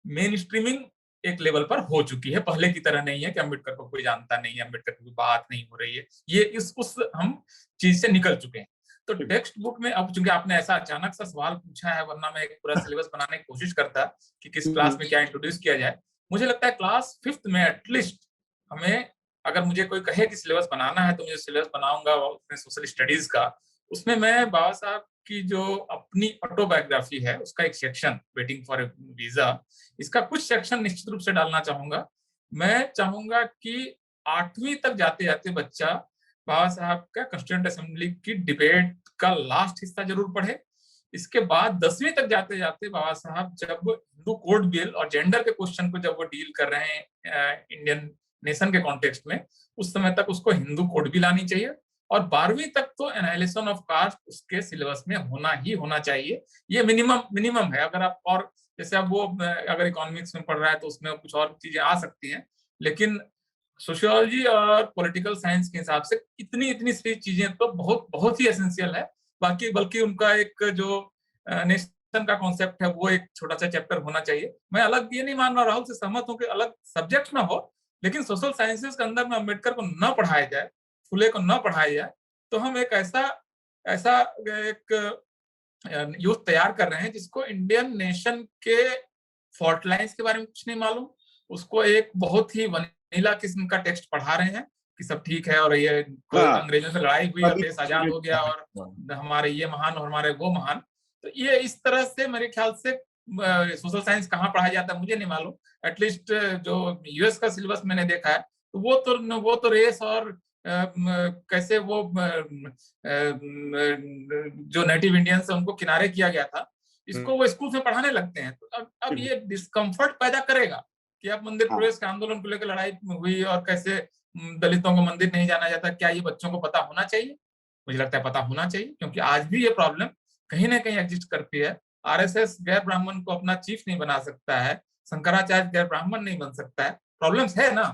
मेन स्ट्रीमिंग एक लेवल पर हो चुकी है. पहले की तरह नहीं है कि अम्बेडकर को कोई जानता नहीं है, अम्बेडकर की बात नहीं हो रही है. ये उस हम चीज से निकल चुके हैं. तो टेक्स्ट बुक में अब चूंकि आपने ऐसा अचानक सा सवाल पूछा है, वरना मैं एक पूरा सिलेबस बनाने की कोशिश करता कि किस क्लास में क्या इंट्रोड्यूस किया जाए. मुझे लगता है क्लास 5th में एटलीस्ट हमें, अगर मुझे कोई कहे कि सिलेबस बनाना है तो मुझे सिलेबस बनाऊंगा अपने सोशल स्टडीज का. उसमें मैं बाबा साहब की जो अपनी ऑटोबायोग्राफी है उसका एक सेक्शन, वेटिंग फॉर वीजा, इसका कुछ सेक्शन निश्चित रूप से डालना चाहूंगा. मैं चाहूंगा कि 8वीं तक जाते जाते बच्चा बाबा साहब का कॉन्स्टिट्यूएंट असेंबली की डिबेट का लास्ट हिस्सा जरूर पढ़े. इसके बाद 10वीं तक जाते जाते बाबा साहब जब हिंदू कोड बिल और जेंडर के क्वेश्चन को जब वो डील कर रहे हैं इंडियन नेशन के कॉन्टेक्स्ट में, उस समय तक उसको हिंदू कोड बिल आनी चाहिए. और 12वीं तक तो एनालिसिस ऑफ कास्ट उसके सिलेबस में होना चाहिए. ये मिनिमम है. अगर आप और जैसे अब वो अगर इकोनॉमिक्स में पढ़ रहा है तो उसमें कुछ और चीजें आ सकती हैं, लेकिन सोशियोलॉजी और पॉलिटिकल साइंस के हिसाब से इतनी सी चीजें तो बहुत ही एसेंशियल है. बल्कि उनका एक जो नेशन का कॉन्सेप्ट है वो एक छोटा सा चैप्टर होना चाहिए. मैं अलग ये नहीं मान रहा, राहुल से सहमत हूं कि अलग सब्जेक्ट ना हो, लेकिन सोशल साइंसेस के अंदर में अम्बेडकर को न पढ़ाया जाए, फुले को न पढ़ाया जाए, तो हम एक ऐसा एक यूथ तैयार कर रहे हैं जिसको इंडियन नेशन के फॉल्ट लाइन्स के बारे में कुछ नहीं मालूम. उसको एक बहुत ही वनीला किस्म का टेक्स्ट पढ़ा रहे हैं कि सब ठीक है और ये अंग्रेजों से लड़ाई हुई और देश आजाद हो गया और हमारे ये महान और हमारे वो महान. तो ये इस तरह से मेरे ख्याल से सोशल साइंस कहाँ पढ़ाया जाता है मुझे नहीं मालूम. एटलीस्ट जो यूएस का सिलेबस मैंने देखा है तो वो तो रेस और कैसे वो जो नेटिव इंडियंस है उनको किनारे किया गया था, इसको वो स्कूल में पढ़ाने लगते हैं. तो अब ये डिस्कम्फर्ट पैदा करेगा कि अब मंदिर प्रवेश के आंदोलन को लेकर लड़ाई हुई और कैसे दलितों को मंदिर नहीं जाना जाता. क्या ये बच्चों को पता होना चाहिए? मुझे लगता है पता होना चाहिए, क्योंकि आज भी ये प्रॉब्लम कहीं ना कहीं एग्जिस्ट करती है. आरएसएस गैर ब्राह्मण को अपना चीफ नहीं बना सकता है, शंकराचार्य गैर ब्राह्मण नहीं बन सकता है. प्रॉब्लम्स है ना.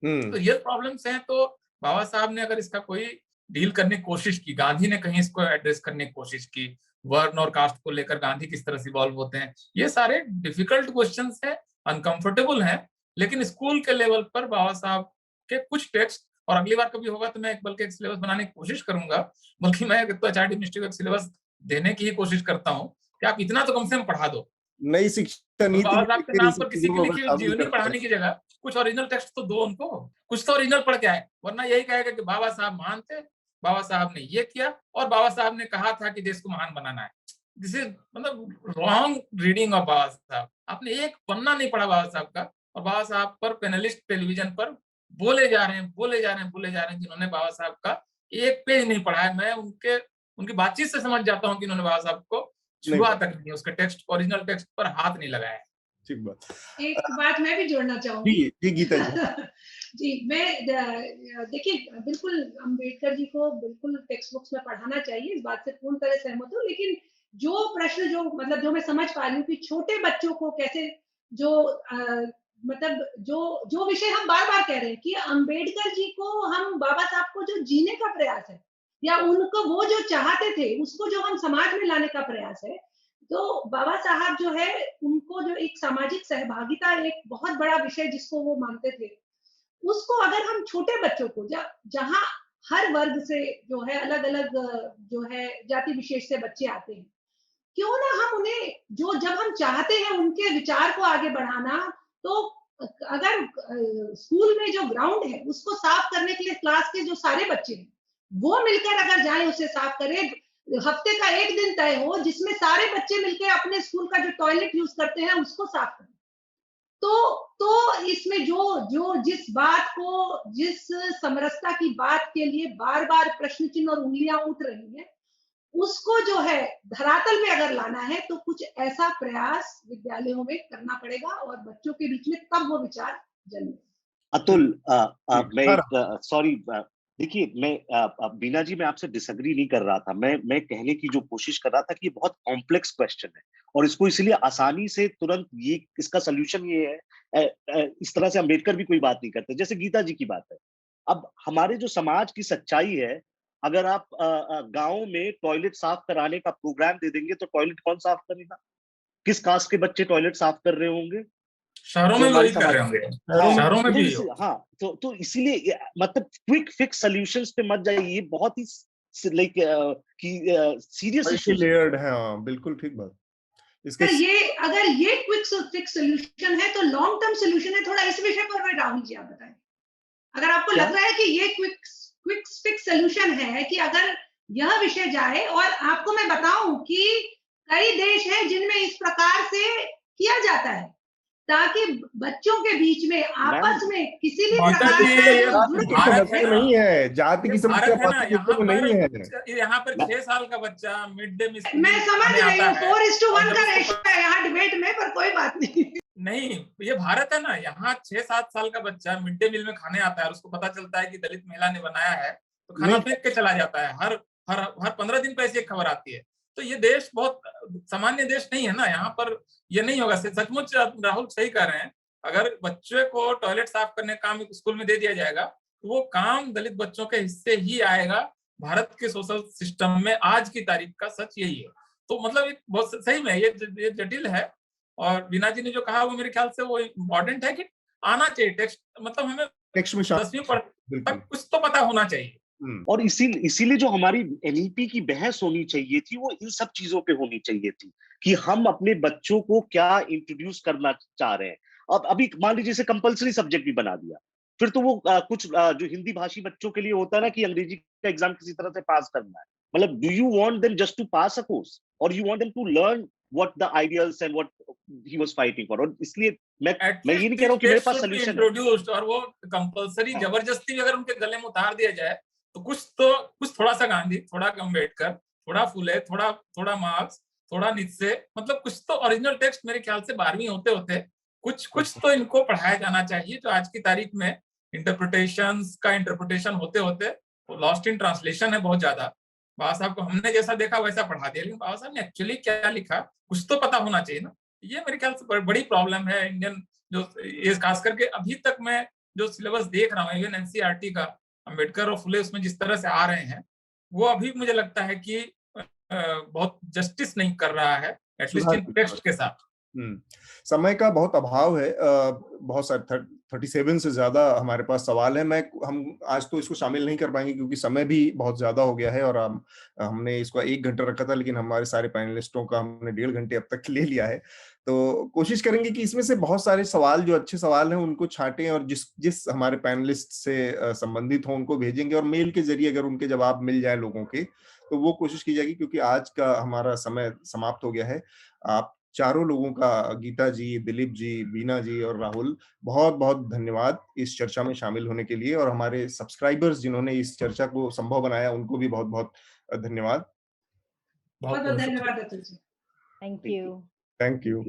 तो ये प्रॉब्लम्स हैं. तो बाबा साहब ने अगर इसका कोई डील करने की कोशिश की, गांधी ने कहीं इसको एड्रेस करने की कोशिश की, वर्ण और कास्ट को लेकर गांधी किस तरह से इवॉल्व होते हैं, ये सारे डिफिकल्ट क्वेश्चंस हैं, अनकंफर्टेबल हैं. लेकिन स्कूल के लेवल पर बाबा साहब के कुछ टेक्स्ट, और अगली बार कभी होगा तो मैं बल्कि एक सिलेबस बनाने की कोशिश करूंगा, बल्कि मैं तो एचआरडी मिनिस्ट्री को सिलेबस देने की ही कोशिश करता हूँ कि आप इतना तो कम से कम पढ़ा दो. नई शिक्षा नीति बाबा साहब के नाम पर किसी की लिखी हुई जीवनी पढ़ाने की जगह कुछ ओरिजिनल टेक्स्ट तो दो उनको, कुछ तो ओरिजिनल पढ़ के आए. वरना यही कहेगा कि बाबा साहब महान थे बाबा साहब ने ये किया और बाबा साहब ने कहा था कि देश को महान बनाना है। दिस इज मतलब रॉन्ग रीडिंग ऑफ बाबा साहब। आपने एक पन्ना नहीं पढ़ा बाबा साहब का और बाबा साहब पर पैनलिस्ट टेलीविजन पर बोले जा रहे हैं जिन्होंने बाबा साहब का एक पेज नहीं पढ़ा है। मैं उनकी बातचीत से समझ जाता हूँ कि उन्होंने बाबा साहब को छुआ तक नहीं, उसके टेक्स्ट, ओरिजिनल टेक्स्ट पर हाथ नहीं लगाया है। ठीक बात। एक बात मैं भी जोड़ना चाहूंगी। जी गीता जी। जी, मैं देखिए बिल्कुल अम्बेडकर जी को बिल्कुल टेक्स्ट बुक्स में पढ़ाना चाहिए, इस बात से पूर्ण तरह सहमत हूँ। लेकिन जो प्रश्न जो मतलब जो मैं समझ पा रही हूँ कि छोटे बच्चों को कैसे जो मतलब जो विषय हम बार-बार कह रहे हैं कि अम्बेडकर जी को हम बाबा साहब को जो जीने का प्रयास है या उनको वो जो चाहते थे उसको जो हम समाज में लाने का प्रयास है, तो बाबा साहब जो है उनको जो एक सामाजिक सहभागिता एक बहुत बड़ा विषय जिसको वो मानते थे, उसको अगर हम छोटे बच्चों को जहाँ हर वर्ग से जो है अलग-अलग जो है जाति विशेष से बच्चे आते हैं, क्यों ना हम उन्हें जब हम चाहते हैं उनके विचार को आगे बढ़ाना, तो अगर स्कूल में जो ग्राउंड है उसको साफ करने के लिए क्लास के जो सारे बच्चे हैं, वो मिलकर अगर जाएं उसे साफ करें, हफ्ते का एक दिन तय हो जिसमें सारे बच्चे मिलकर अपने स्कूल का जो टॉयलेट यूज करते हैं उसको साफ करें। तो इसमें जो जिस बात को जिस समरसता की बात के लिए बार-बार प्रश्न चिन्ह और उंगलियां उठ रही हैं, उसको जो है धरातल पे अगर लाना है तो कुछ ऐसा प्रयास विद्यालयों में करना पड़ेगा और बच्चों के बीच में तब वो विचार जन्मे। अतुल, मैं सॉरी, देखिए मैं बीना जी, मैं आपसे डिसएग्री नहीं कर रहा था। मैं कहने की जो कोशिश कर रहा था कि ये बहुत कॉम्प्लेक्स क्वेश्चन है और इसको इसलिए आसानी से तुरंत ये इसका सोल्यूशन ये है, इस तरह से अम्बेडकर भी कोई बात नहीं करते जैसे गीता जी की बात है। अब हमारे जो समाज की सच्चाई है, अगर आप गांव में टॉयलेट साफ कराने का प्रोग्राम दे देंगे तो टॉयलेट कौन साफ करेगा? किस कास्ट के बच्चे टॉयलेट साफ कर रहे होंगे? शहरों में वही कर रहे होंगे, शहरों में भी। हाँ, तो इसीलिए मतलब क्विक फिक्स सॉल्यूशंस पे मत जाइए, ये बहुत ही लाइक कि सीरियस इशू लेयर्ड है। हाँ, बिल्कुल ठीक बात। इसके अगर ये क्विक फिक्स सॉल्यूशन है तो लॉन्ग टर्म सॉल्यूशन है। थोड़ा इस विषय पर राहुल जी आप बताएं, अगर आपको लग रहा है कि ये क्विक फिक्स सॉल्यूशन है कि अगर यह विषय जाए, और आपको मैं बताऊं कि कई देश हैं जिनमें इस प्रकार से किया जाता है ताकि बच्चों के बीच में आपस में किसी भी प्रकार का नहीं है, जाति की समस्या नहीं है। यहाँ पर 6 साल का बच्चा मिड डे मील, मैं समझ रही हूँ 4:1 का रेशो है यहाँ डिबेट में, पर कोई बात नहीं, ये भारत है ना। यहाँ 6-7 साल का बच्चा मिड डे मील में खाने आता है और उसको पता चलता है कि दलित महिला ने बनाया है तो खाना फेंक के चला जाता है। हर 15 दिन पे ऐसी एक खबर आती है। तो ये देश बहुत सामान्य देश नहीं है ना, यहाँ पर ये नहीं होगा। सचमुच राहुल सही कह रहे हैं, अगर बच्चे को टॉयलेट साफ करने का काम स्कूल में दे दिया जाएगा तो वो काम दलित बच्चों के हिस्से ही आएगा। भारत के सोशल सिस्टम में आज की तारीख का सच यही है। तो मतलब बहुत सही में ये जटिल है। और बीना जी ने जो कहा वो मेरे ख्याल से वो इम्पोर्टेंट है कि आना चाहिए टेक्स्ट, मतलब हमें टेक्स्ट में 10वीं तक कुछ तो पता होना चाहिए। और इसीलिए जो हमारी एनईपी की बहस होनी चाहिए थी वो इन सब चीजों पे होनी चाहिए थी कि हम अपने बच्चों को क्या इंट्रोड्यूस करना चाह रहे हैं। अब अभी मान लीजिए जैसे कंपलसरी सब्जेक्ट भी बना दिया, फिर तो वो कुछ जो हिंदी भाषी बच्चों के लिए होता है ना कि अंग्रेजी का एग्जाम किसी तरह से पास करना है। मतलब do you want them just to pass a course और you want them to learn what the ideals and what he was fighting for. और इसलिए मैं ये नहीं कह रहा हूं कि मेरे पास सॉल्यूशन है इंट्रोड्यूस्ड, और वो कंपलसरी जबरदस्ती भी अगर उनके गले में उतार दिया जाए तो कुछ थोड़ा सा गांधी, थोड़ा अम्बेडकर, थोड़ा फुले, थोड़ा मार्क्स, थोड़ा नित्से, मतलब कुछ तो ओरिजिनल टेक्स्ट मेरे ख्याल से 12वीं होते होते कुछ तो इनको पढ़ाया जाना चाहिए, जो आज की तारीख में इंटरप्रिटेशन होते होते लॉस्ट इन ट्रांसलेशन है बहुत ज्यादा। बाबा साहब को हमने जैसा देखा वैसा पढ़ा दिया, लेकिन बाबा साहब ने एक्चुअली क्या लिखा कुछ तो पता होना चाहिए ना। ये मेरे ख्याल से बड़ी प्रॉब्लम है इंडियन, जो खास करके अभी तक मैं जो सिलेबस देख रहा हूँ इवन एनसीईआरटी का, अम्बेडकर और फुले उसमें जिस तरह से आ रहे हैं वो अभी मुझे लगता है कि बहुत जस्टिस नहीं कर रहा है एटलीस्ट इन टेक्स्ट के साथ। समय का बहुत अभाव है। बहुत सारे 37 से ज्यादा हमारे पास सवाल है। हम आज तो इसको शामिल नहीं कर पाएंगे क्योंकि समय भी बहुत ज्यादा हो गया है, और हमने इसको 1 घंटा रखा था, लेकिन हमारे सारे पैनलिस्टों का हमने 1.5 घंटे अब तक ले लिया है। तो कोशिश करेंगे कि इसमें से बहुत सारे सवाल, जो अच्छे सवाल हैं, उनको छांटें और जिस हमारे पैनलिस्ट से संबंधित हो उनको भेजेंगे, और मेल के जरिए अगर उनके जवाब मिल जाए लोगों के, तो वो कोशिश की जाएगी, क्योंकि आज का हमारा समय समाप्त हो गया है। आप चारों लोगों का, गीता जी, दिलीप जी, बीना जी और राहुल, बहुत बहुत धन्यवाद इस चर्चा में शामिल होने के लिए, और हमारे सब्सक्राइबर्स जिन्होंने इस चर्चा को संभव बनाया, उनको भी बहुत बहुत धन्यवाद। बहुत बहुत धन्यवाद Atul ji. Thank you. Thank you.